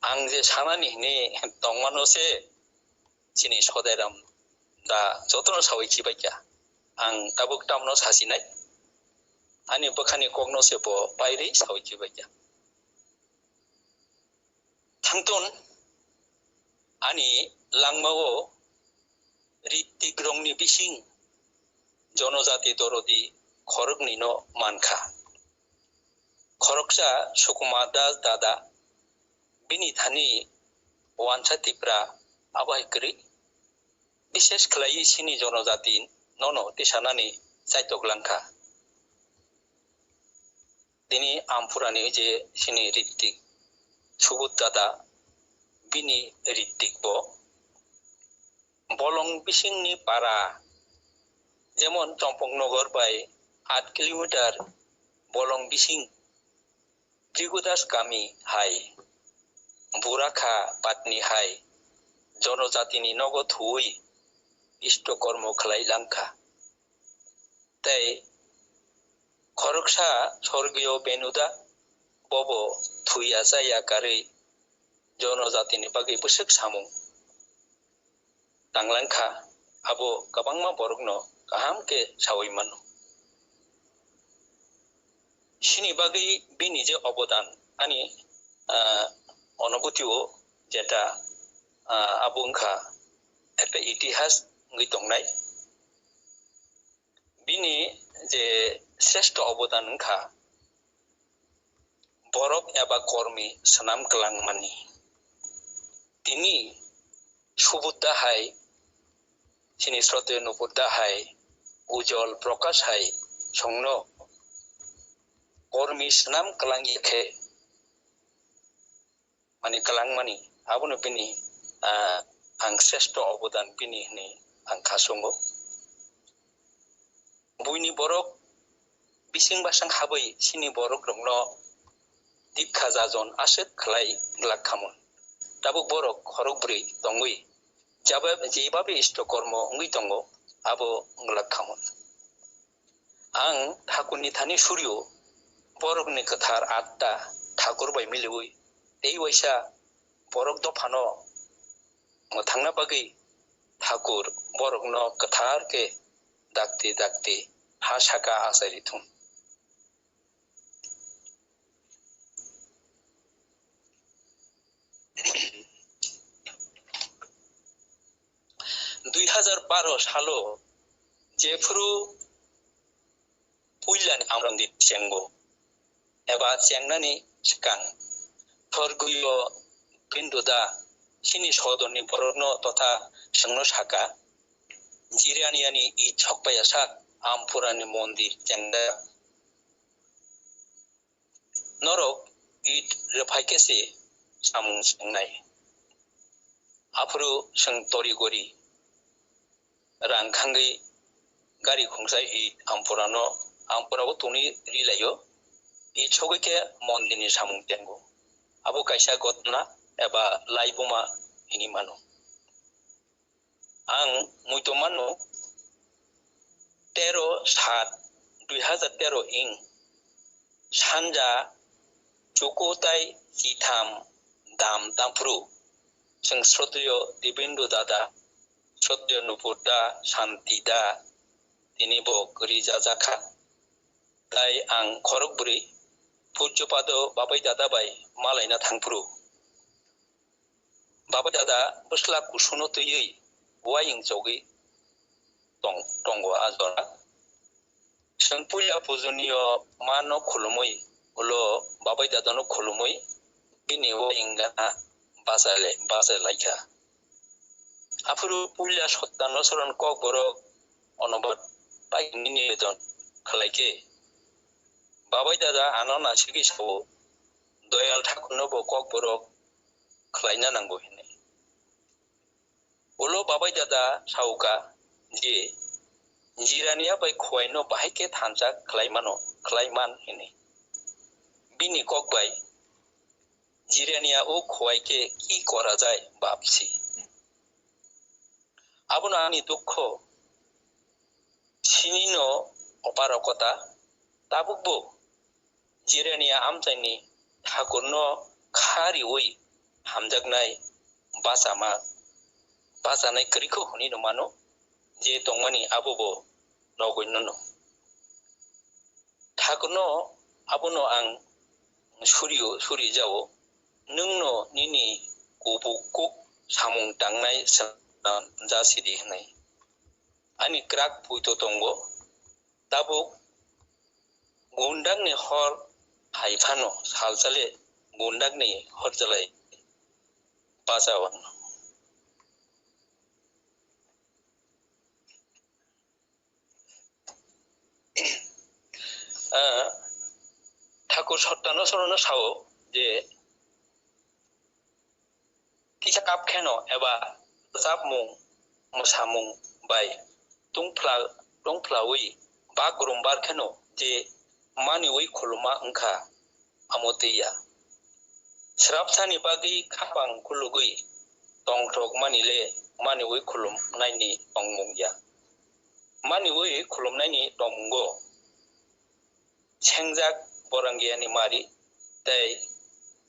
आं जे सानानि ने दंमानोसे सिनि सदायराम दा जतन सावैखि बायया आं दाबुक दामनो सासिनाय आनि बखानि कगनोसेबो बायरै सावैखि बायया थांतन आनि लांमाओ ऋतिग्रंनि बिसिं जनजाति दरदि खरगनिनो मानखा खरगसा सुकुमा दास दादा बिनि थानि वानसातिफ्रा आबायकरि विशेष खलायै सिनि जनजाति ननो देशानानि जायतगलांखा दिनी आमपुरानि जे सिनि ऋतिक सुबुत दादा बिनि ऋतिक बो बलं बिसिंनि पारा जेमन चम्पकनगर बाय 8 किलोमीटर बलं बिसिं त्रिगुदास गामि हाय बुराखा पाटनि हाय जनजातिनि नगद हुई इष्ट कर्म खलाई लांखा ताई खरगसा स्वर्गीय बेनुदा बबो थुया जाया गारै जनजातिनि बागै बोसोक सामुं तांलांखा आबो गोबांमा बरगनो गाहामके सावैमान sini bagi bini je অবদান ani অনুভূতিও যেটা আবুংখা একটা ইতিহাস ngui tongnai bini je শ্রেষ্ঠ অবদান ngkha borok eba kormi sanam kelangmani tini subudha hai sini srote nupudha hai ujol prakash hai songno kormi sanam kelangi khe mani kelangmani abono bini ang শ্রেষ্ঠ অবদান bini ni ang khasongo buini borok bising basang habai sini borok rongno dikha jajon ashet khlai glakhamun tabuk borok khorokbri tongui jebabe istokormo ngui tongo abo glakhamun ang thakurni thani suryo borokni kathar atta thakur bai miliwi ei waisa borok dofano thangna bagi thakur borokno kathar ke dakte ha saka asari thun 2012 সালো जेफोरो पुइलानि आमरांदि चेंगो एबा चेंनानि सिगां फरगुयो बिन्दुदा सिनि सदननि बरनो तथा संनो साका जिरानियानि इ छकपायासा आमपुरानि मन्दिर चेंदा नरक इ रफाइकेसे सामुं संनाय आफुरु सों तरिगरि रांखांगै गारि खुंसाय इ आमपुराव तनि रिलायो इ छगैके मन्दिरनि सामुं तेंगो आबो कायसा घटना एबा लाइबुमा इनि मानो आं मुइतमानो 13/7/2013 इं सानजा चुकोताय हिथाम दाम दामफ्रु जों श्रद्धेय दिबेन्दु दादा श्रद्धेय नुपुरदा शान्तिदा दिनिबो गरि जाजाखा ताय आं खरगबुरि पूज्यपाद बाबाय दादा बाय मालायना थांफ्रु बाबाय दादा बस्ला कुसुनो तयै वाइं जगै दंगो आजरा संपुया पुजनिय मानो खुलुमै उलो बाबाय दादानो खुलुमै बिनि वाइंगा बाजालायखा आफुरु पुलिया सत्तानो सरन कक बरो अनबत बायनि निवेदन खालायके बाबाय दादा आनो नासिगि सावो दयाल ठाकुरनो बो कक बरो खालायना नांगौ हिने उलो बाबाय दादा सावका जे जिरानिया बाय खवायनो बाहायके थानजा खालायमान हिने बिनि कक बाय जिरानिया ओ खवायके की करा जाय बापसि आबुनो आंनि दुख सिनिनो अपारकता ताबुकबो जिरानिया आमजायनि ठाकुरनो खारि ओइ हामजागनाय बाजानाय करिखौ हनिनो मानो जे दंमानि आबोबो नगयनो ठाकुरनो आबुनो आं सुरि जाओ नोंनो निनि गबुकु सामुं दांनाय जासिदि होनाय आंनि क्राक पुइतो दंगो दाबो गुन्दागनि हर हाइफानो सालजाले गुन्दागनि हरजालाय बाजावन ठाकुर सत्तानो सरनो सावो जे किसा काप खेनो एबा जाबमुं मोसामुं बाय दंफ्लावै बागुरुम्बार खेनो जे मानिवै खुलुमा ओंखा आमतेया स्राबसानि बागै खाबां खुलुगै दंख्रक मानिले मानिवै खुलुमनायनि दंमुंया मानिवै खुलुमनायनि दंगो सेंजाक बरंगियानि मारि तै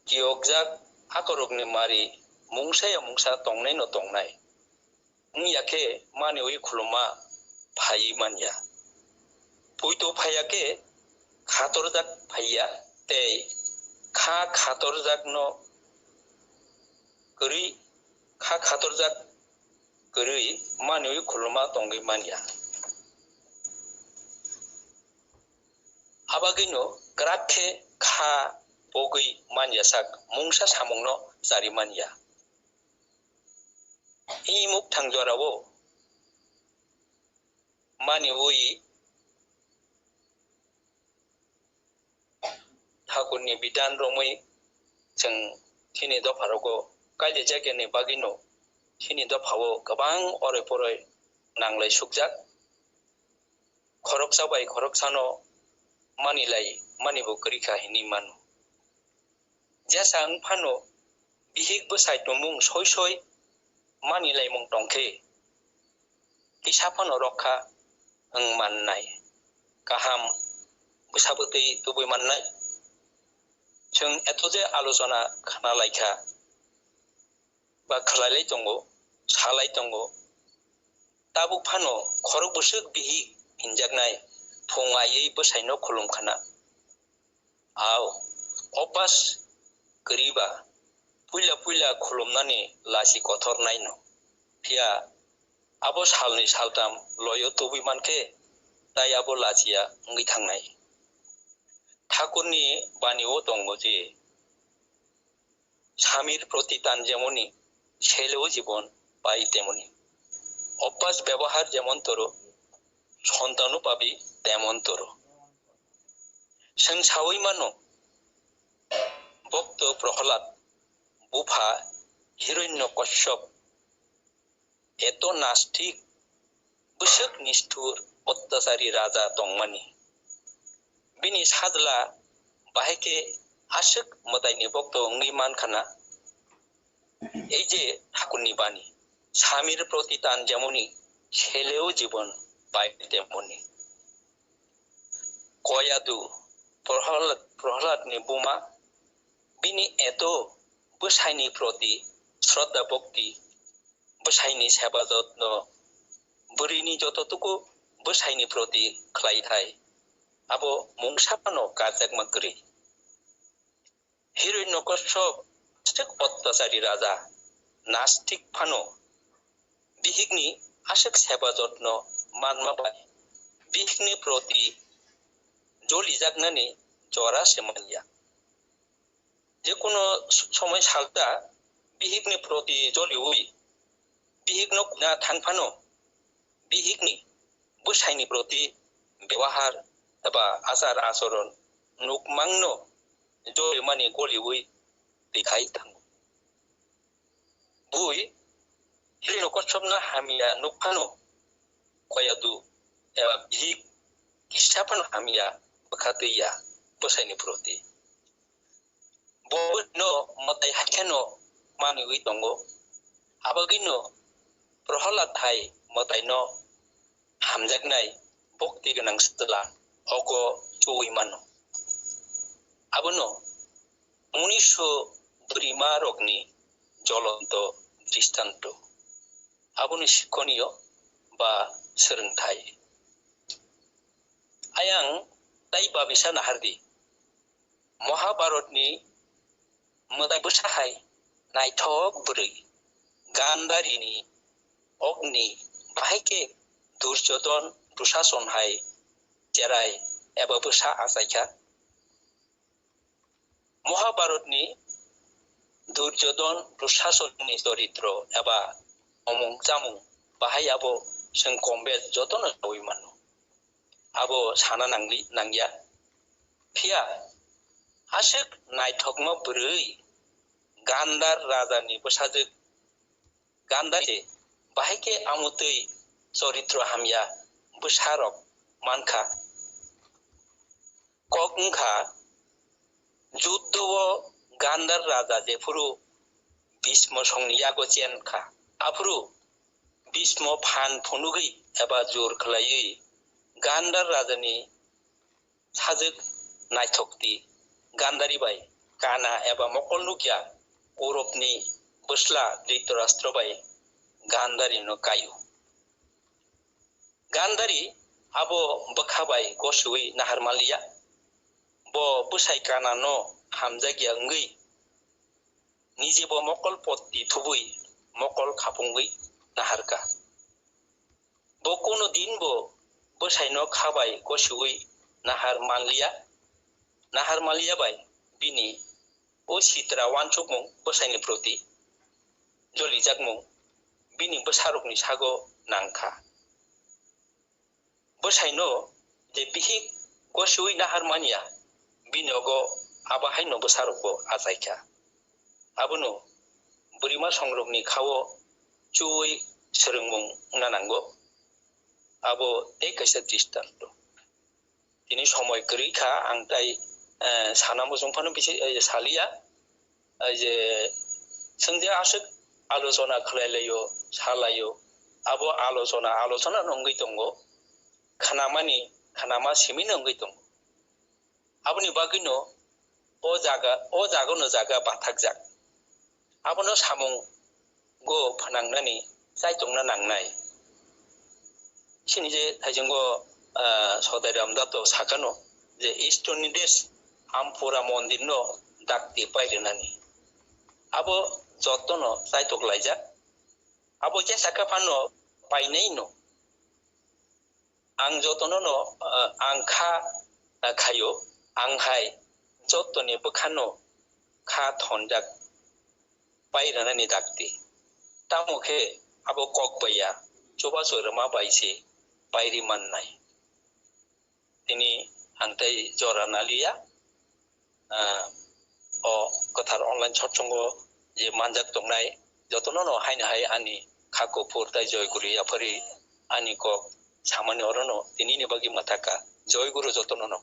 कियकजाक आकरकनि मारि मुंसा तंनाय न तंनाय याके मानिवै खुलुमा फायि मानिया पुइतो फायाके खातरजाक फाइया ते खातरजाक no गरी खातरजाक गरी मानियो खुलमा तंगै मानिया abagino grakhe kha bogui manya sak mungsa samungno jari manya imuk thangjarawo mani oi thakurni bidan romoi जों थिनि दफारावगो कायदे जायगानि बागिनो थिनि दफावो गोबां अरे परै नांलाय सुकजाक खरक जाबाय खरक सानो मानिलाय मानिबो करिखा हिनि मानु जेसां फानो बिहिक बसाइतो मुं सय सय मानिलाय मुं टंखे किसाफानो रखा ओं माननाय गाहाम बसाबोतै दुबै माननाय जों एतजे आलोचना खानालायखा बा खालायलाय दंगो सालाय दंगो दाबो फानो खरक बसुक बिहिक हिनजाकनाय थंगायै बसाइनो खुलुमखाना आव अपास गरीबा पुइला खुलुमनानै लासि कथर नायनो फिया आबो सालनि सालताम लयो तबि मानखे दाय आबो लासिया ngै थांनाय ठाकुरनि बानिओ दंगो जे স্বামীর প্রতি টান যেমনই ছেলেও জীবন পাই তেমনি অভ্যাস ব্যবহার যেমন তোর সন্তানও পাবি তেমন তোর जों सावै मानो भक्त प्रहलाद बुफा हिरण्यकश्यप एत नास्तिक बसुक निष्ठुर अत्याचारी राजा दंमानि बिनि सादला बाहायके आसुक मोदायनि भक्त अंगै मानखाना এই যে ঠাকুরনি বাণী স্বামীর প্রতি টান যেমনই ছেলেও জীবন পায় তেমনি কয়াদু प्रहलादनि बुमा बिनि एतो बसाइनि प्रति श्रद्धा भक्ति बसाइनि सेवा जत्न बुरिनि जतटुकु बसाइनि प्रति खालायथाय आबो मुंसाफानो गाजाक मागरि हिरण्यकश्यप अत्याचारी राजा नास्तिक फानो बिहिकनि आसुक सेवा जत्न मानमाबाय बिहिकनि प्रति जलि जागनानै जरा सेमानिया जेकुनो समय सालता बिहिकनि प्रति जलि हुई बिहिकनो ना थांफानो बिहिकनि बसाइनि प्रति व्यवहार एबा आचार आचरण नुकमांनो जलि मानि गलि हुई देखाय थां बुई हिरण्यकश्यपना हामिया नुकफानो कयादु एबा बिहिक किसाफानो हामिया बखादैया बसाइनि प्रति बनो मताय हाखेनो मानिगै दंगो आबागिनो प्रहलाद हाय मतायनो हामजागनाय भक्ति गोनां सतला अग जौयै मानो आबनो मुनिसु बुरिमा रगनि जलन्त दृष्टान्त आबनो शिक्षणीय बा सोलोंथाय आयां दाय बाबिसा नाहारदि महाभारतनि मोदाय बसाहाय नायथक बुरै गान्धारिनि अग्नि बाहायके दुर्योधन दुशासनहाय जेराय एबा बसा आजायखा महाभारतनि दुर्योधन दुशासननि चरित्र एबा अमुं जामुं बाहाय आबो जों कमबे जतन जौयै मानो आबो साना नांगिया फिया आसुक नायथकनो बुरै गान्धार राजानि बसाजोक गान्धारि बाहायके आमुतै चरित्र हामिया बसारक मानखा कगंखा जुद्धो गान्धार राजा जेफुरु भीष्म संनियागो जेनखा आफुरु भीष्म फान फुनुगै एबा जोर खलायै गान्धार राजानि साजोक नायथकति गान्धारी बाय काना एबा मकल नुकिया कौरवनि बसला धृतराष्ट्र बाय गान्धारी नो कायु गान्धारी आबो बखाबाय गसुयै नाहारमालिया bo busai kana no hamjagi angui nije bo mokol potti thubui mokol khapungui naharka bo kono din bo busai no khabai kosui nahar manliya bai bini o sitra wanchukmung busai ni proti joli jakmung bini besarukni sago nangkha busai no je bihi kosui nahar mania bini ogo abahai no besarukbo ajaikha abono burima songrokni khawo chui serengmung nananggo abo ei kaisa dৃষ্টান্ত tini somoy kwrwi kha ang tai sanamo jongphano bisi salia je sengde asuk alochona khlailaiyo salayo abo alochona nongui tongo khanama simi nongui tongo aboni bagino o jaga bathakjak abono samung go phanangnani chaitongna nangnai sini je thaijonggo Sodai Ramdato sakano je Eastoni desh Ampura mondir no dakti pairenani abo jotono chaitok laijak abo je sakapano painai no ang jotono no ang khayo ang hai jotoni bukhano kha thonjak pairenani dakti tamukhe abo kokbaya coba sorma baise pairi mannai tini angtai jora nalia o kathar online chochongo je manjak tongnai jotono no haina hai ani khako purtai joyguri afari ani ko samani orono tini ni bagi mataka joyguru jotono no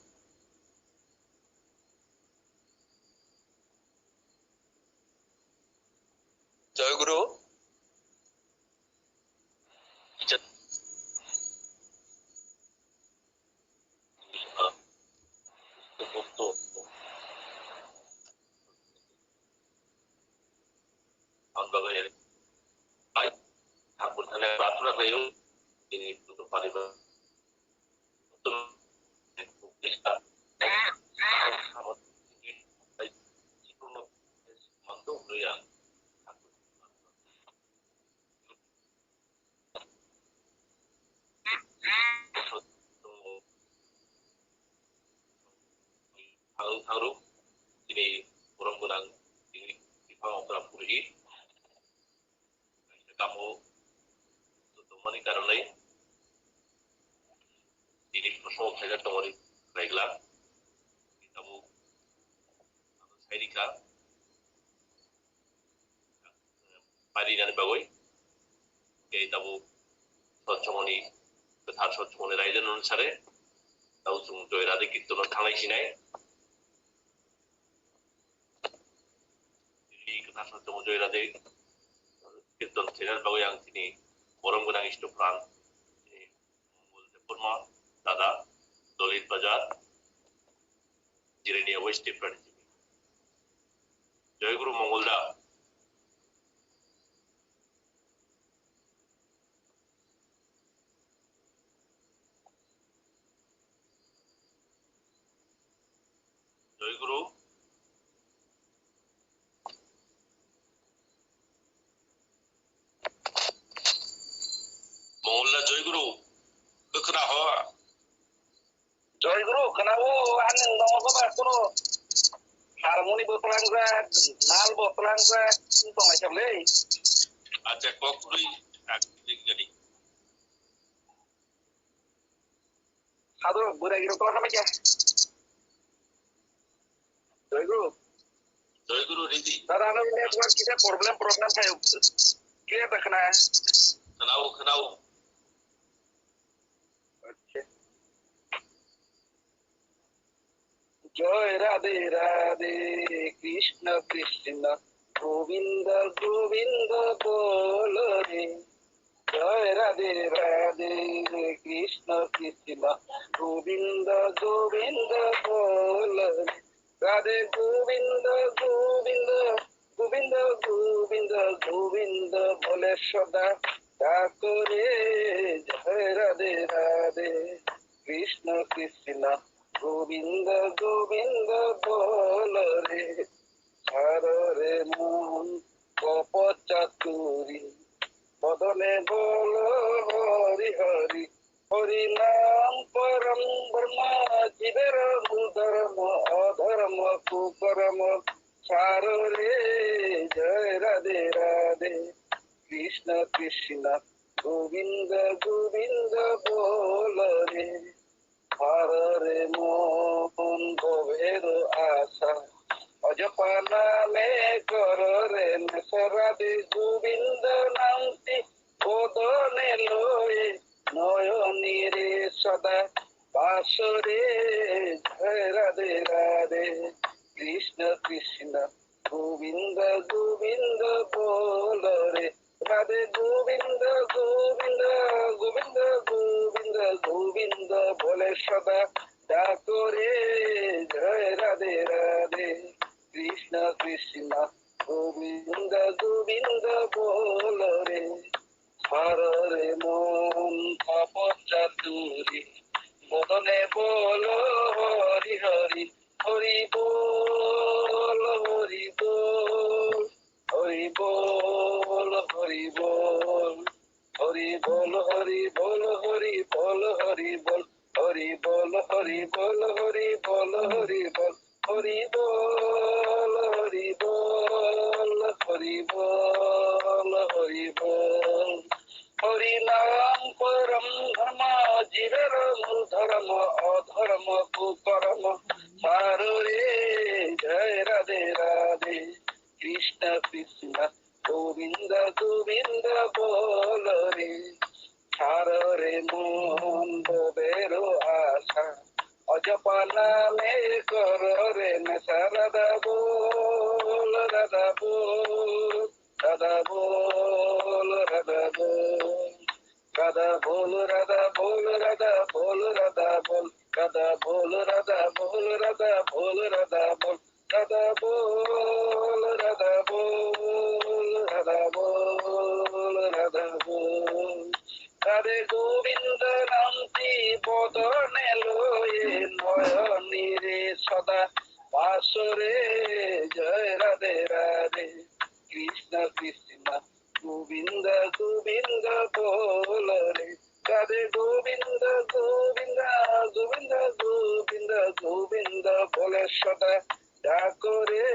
joyguru प्रार्थना कयो ini untuk pariba haru ini orang gunang ini di pangopera puri kamu mani karonai ini prosok saya tawari baiklah kamu sairika pari dan bagoi kamu সচ্চমনি কথার সচ্চমনি রাইজন অনুসারে তাও তুমি জয়রাধে কীর্তন থানাই সিনাই এই কথা সচ্চম জয়রাধে কীর্তন ছেড়ার বাগৈ আং তিনি বরম গোনাং ইষ্টপ্রাণ মঙ্গলদেববর্মা দাদা দলিত বাজার জিরেনিয়া ওয়েস্ট প্রাণীজীবী জয়গুরু মঙ্গলদা জয়গুরু মঙ্গলদা জয়গুরু खोना हो জয়গুরু কেনাবো আন নমগবা কোনো হারমোনি বতলাংগা নাল বতলাংগা তংলাই সাবলে আচ্ছা ককরুই এক গড়ি সাদো বুড়া গিরো তোলা খাবে কে জয়গুরু রিদি দাদা আমি নেটওয়ার্ক কিসে প্রবলেম থাকে কে দেখনা খানাও জয় রাধে রাধে কৃষ্ণ কৃষ্ণ গোবিন্দ গোবিন্দ বল রে জয় রাধে রাধে কৃষ্ণ কৃষ্ণ গোবিন্দ গোবিন্দ বল রে রাধে গোবিন্দ গোবিন্দ গোবিন্দ গোবিন্দ গোবিন্দ বলে সদা ডাকরে জয় রাধে রাধে কৃষ্ণ কৃষ্ণ গোবিন্দ গোবিন্দ বল রে সারে মন কপচাতুরি বদনে বল হরি হরি হরি নাম পরম ব্রহ্ম জীবের ধর্ম অধর্ম কুকর্ম সারে রে জয় রাধে রাধে কৃষ্ণ কৃষ্ণ গোবিন্দ গোবিন্দ বল রে হরে মন গভীর আশা অজপা নামে কর রে রাধে গোবিন্দ নামটি বদনে লয়ে নয়নীরে সদা বাসরে জয় রাধে রাধে কৃষ্ণ কৃষ্ণ গোবিন্দ গোবিন্দ বল রে রাধে গোবিন্দ গোবিন্দ গোবিন্দ গোবিন্দ গোবিন্দ বলে সদা ডাকো রে জয় রাধে রাধে কৃষ্ণ কৃষ্ণ গোবিন্দ গোবিন্দ বল রে হরে মন তপচাতুরি বদনে বল হরি হরি হরি বল হরি বল হরি বল হরি বল হরি বল হরি বল হরি বল হরি বল হরি বল হরি বল হরি বল হরি বল হরি বল হরি বল হরি বল হরি বল হরি নাম পরম ধর্ম জীবের ধর্ম অধর্ম কুকর্ম সারো রে জয় রাধে রাধে কৃষ্ণ কৃষ্ণ গোবিন্দ গোবিন্দ বল রে সারো রে মন গভীর আশা অজপা নামে কর রে নেশা রাধা বল রাধা বল রাধা বল রাধা বল রাধা বল রাধা বল রাধা বল রাধা বল রাধা বল রাধা বল রাধা বল রাধা বল রাধা বল রাধা বল রাধা বল রাধা বল রাধে গোবিন্দ নামটি বদনে লয়ে নয়নীরে সদা বাসরে জয় রাধে রাধে কৃষ্ণ কৃষ্ণ গোবিন্দ গোবিন্দ বল রে রাধে গোবিন্দ গোবিন্দ গোবিন্দ গোবিন্দ গোবিন্দ বলে সদা ডাকো রে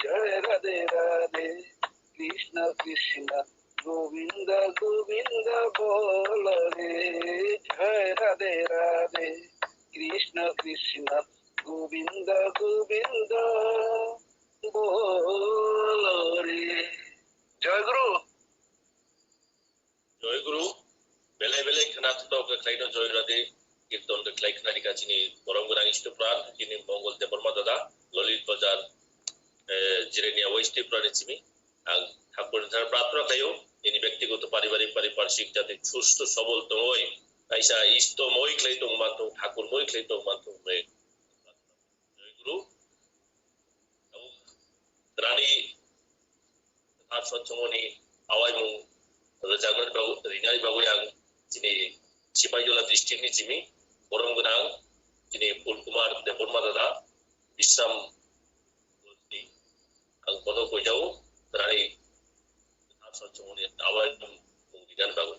জয় রাধে রাধে কৃষ্ণ কৃষ্ণ গোবিন্দ গোবিন্দ বল রে জয় রাধে রাধে কৃষ্ণ কৃষ্ণ গোবিন্দ গোবিন্দ বল রে জয় গুরু জয়গুরু বেলে বেলে খানাত তক খাইনো জয় রাধে কীর্তন খাই খানি কাচিনি পরম গুণাং ইষ্টপ্রাণ যিনি মঙ্গল দেবর্মা দাদা ললিত বাজার জিরেনিয়া ওয়েস্টে প্রাণিচিমি আং ঠাকুর ধার প্রার্থনা খাইও যিনি ব্যক্তিগত পারিবারিক পারিপার্শ্বিক যাতে সুস্থ সবল তমই কাইসা ইষ্ট মই খাই তং মানতো ঠাকুর মই খাই তং মানতো মে জয়গুরু রানী আর সচ্চমনি away মুং Zagan bagu ringai bagu yang sini Cipayola district ni Jimmy Borong Gunang sini Pul Kumar Deporma Dada Bisam ang kono ko jauh dari asal cumuni awal mungkin bagu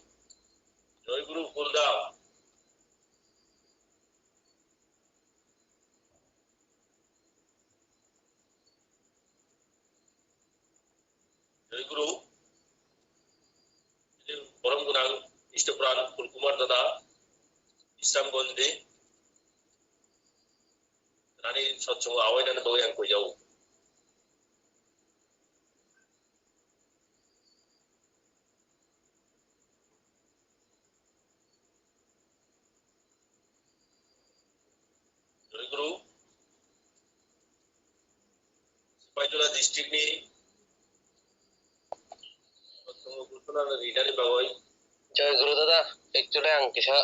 Joy Guru Pulda Joy Guru Borong Gunang Istopran Pul Kumar Dada Isam Gonde Rani Sotchung awal dan bawa yang ko jauh Joy Guru Cipayola district ni জয় গুরু দাদা একচুয়ালি আং কিসা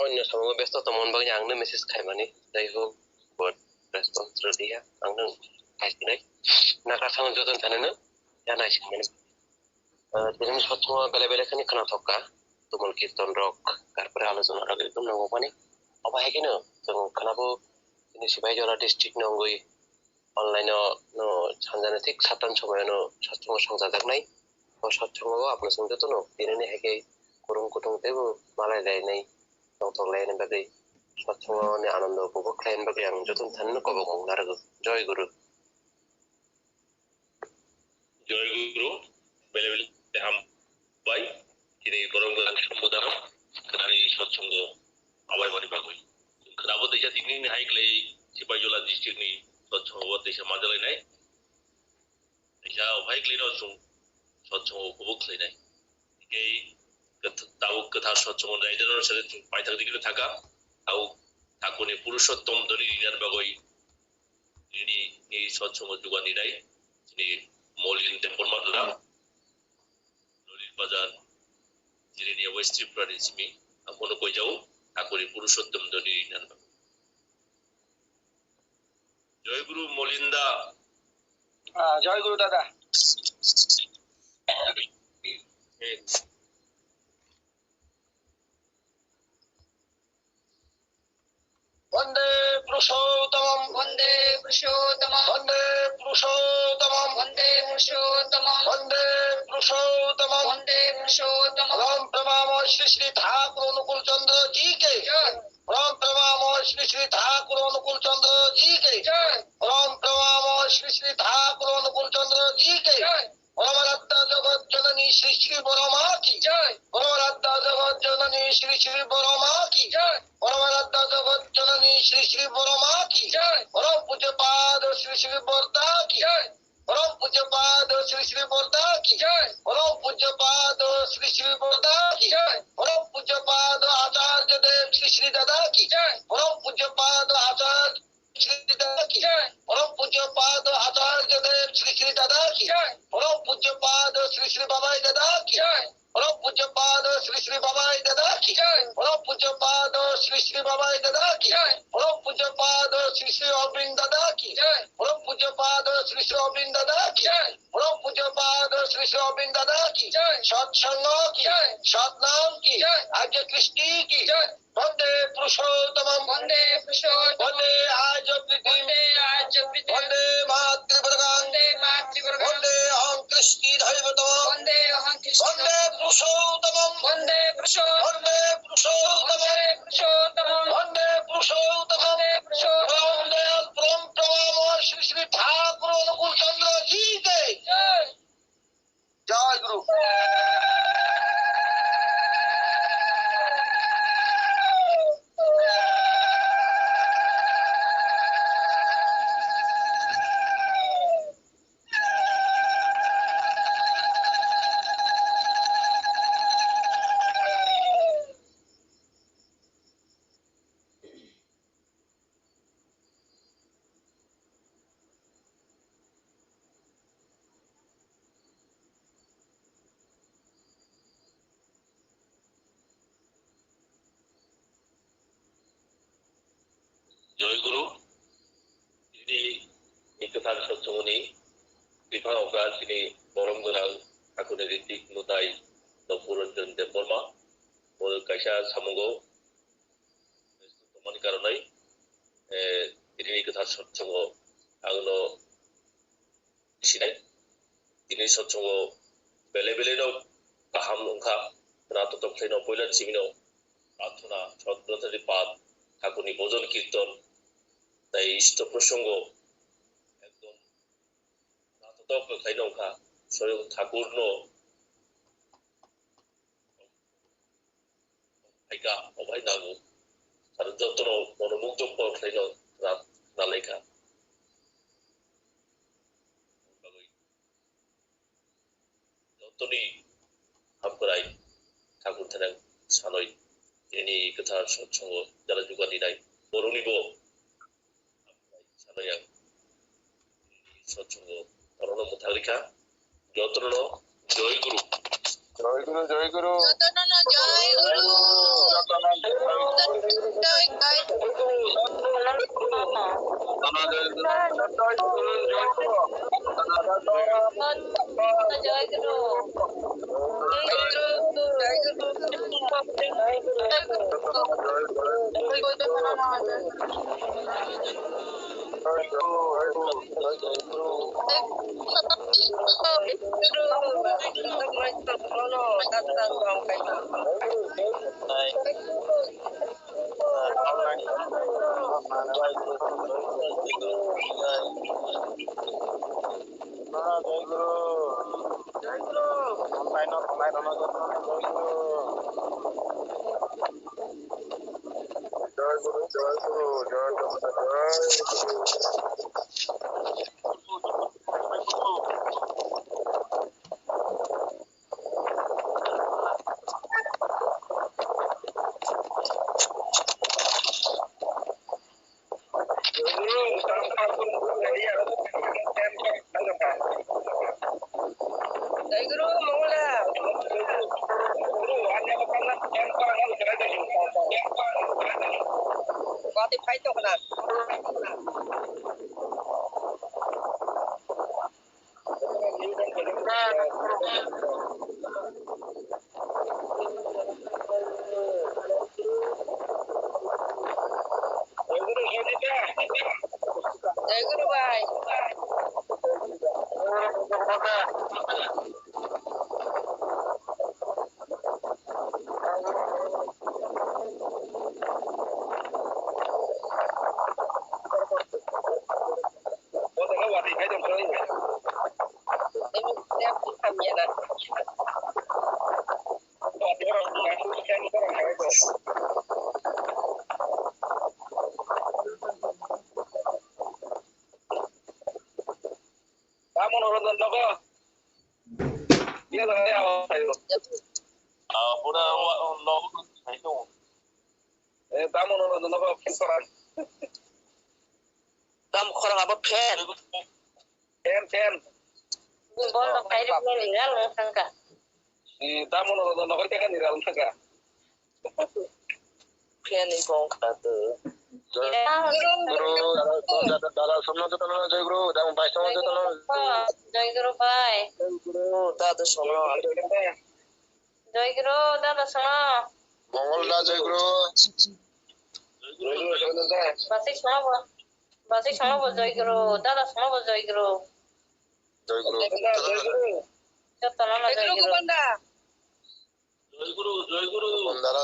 অন্য সময় ব্যস্ত মন বাকি আংনো মেসেজ খাইমানি যাই হোক বট রেসপন্স রেডিয়া আংনো খাইছিনাই নাকা সাং যতন থানেনো জানাইছিন মানে দিন সবসময় বেলে বেলে খানি খানা থকা তুমুল কীর্তন রক তারপরে আলোচনা রক একদম নাও মানে অবাই কেন তো খানাবো ini Sibaijala district nongoi online no sanjana tik 7 সময় no satsang সংজাjaknai o satsang o apna sungte to no dinani heke kurung kutung tebo malai lainai tongtong lainai bagai satsang ni anando upভোগ lain bagai ang jotun thanno kobong narago joy guru bele bele ham bai kini borong lang samudana kenani satsang awai bani bagoi kenabo desa tini ni hai klei Sibaijala district ni satsang o desa majalai nai desa hai klei no sung satsang upভোগ lainai ke tahu ketar satsang nai dero sare paithak dikile thaka tahu takuni purushottom dori dinar bagoi ini satsang jugan ni nai ini Molin Temple Madura Lolil Bazar Jirini West Tripura Simi Akono koi jauh Akuri Purushottam Doni nan Joy Guru Molinda জয় গুরু দাদা বন্দে পুরুষোত্তমম वन्दे पुरुषोत्तमं বন্দে পুরুষোত্তমম वन्दे पुरुषोत्तमं বন্দে পুরুষোত্তমম वन्दे पुरुषोत्तमं राम प्रणाम श्री श्री ठाकुर अनुकूल चंद्र जी के जय राम प्रणाम श्री श्री ठाकुर अनुकूल चंद्र जी के जय राम प्रणाम श्री श्री ठाकुर अनुकूल चंद्र जी के जय परमाराध्या जगत जननी श्री श्री बरमा की जय परमाराध्या जगत जननी श्री श्री बरमा की जय परमाराध्या जगत जननी श्री श्री बरमा की जय परम पूज्य पाद श्री श्री बरदा की जय परम पूज्य पाद श्री श्री बरदा की जय परम पूज्य पाद श्री श्री बरदा की जय परम पूज्य पाद आचार्य देव श्री श्री दादा की जय परम पूज्य पाद आचार्य श्री दादा की जय परम पूज्य पाद आचार्य देव श्री श्री दादा की जय परम पूज्य पाद श्री श्री बाबाई दादा की जय परम पूज्य पाद श्री श्री बाबाई दादा की जय परम पूज्य पाद श्री श्री बाबाई दादा की जय परम पूज्य पाद श्री श्री अरविंद दादा की जय परम पूज्य पाद श्री श्री अरविंद दादा की जय परम पूज्य पाद श्री श्री अरविंद दादा की जय सत्संग की जय सतनाम की जय आर्य कृष्टि की जय वंदे पुरुषोत्तमम वन्दे पुरुषोत्तमं वंदे आज प्रीतिम वन्दे आर्यवृत्तिं वंदे मातृवर्गां वन्दे मातृवर्गं वंदे अहं कृष्टि दैवतमं वन्दे अहं कृष्णं वंदे पुरुषोत्तमम वन्दे पुरुषोत्तमं वंदे पुरुषोत्तमम वन्दे पुरुषोत्तमं वंदे पुरुषोत्तमम वन्दे पुरुषोत्तमं वंदे परम प्रणाम श्री श्री ठाकुर अनुकूल चंद्र जी के जय जय गुरु Joy Guru ini ikutan satsang ni Bipang Ogas ini borong gerang aku dari tik nutai Nopurun dan Temporma Mol Kaisa Samungo teman karonai ini ikutan satsang angno sini ini satsang bele-bele no paham ungka nato top no poilan simino athuna chotratari pad ঠাকুরনি ভজন কীর্তন তাই ইষ্ট প্রসঙ্গ একদম নাতক খাই নৌকা স্বয়ং ঠাকুর নো ভাইকা অভাই নাগো আর যত্ন মনোমুগ্ধ খাই না লেখা যতনি হামকরাই ঠাকুর থানাং সানই ini ketar satsang jalan juga dinai boronibo sana yang satsang parono mutharika jotrono joy guru जय गुरु जय गुरु যতনা জয় গুরু জয় জয় গুরু জয় গুরু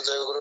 জয় গুরু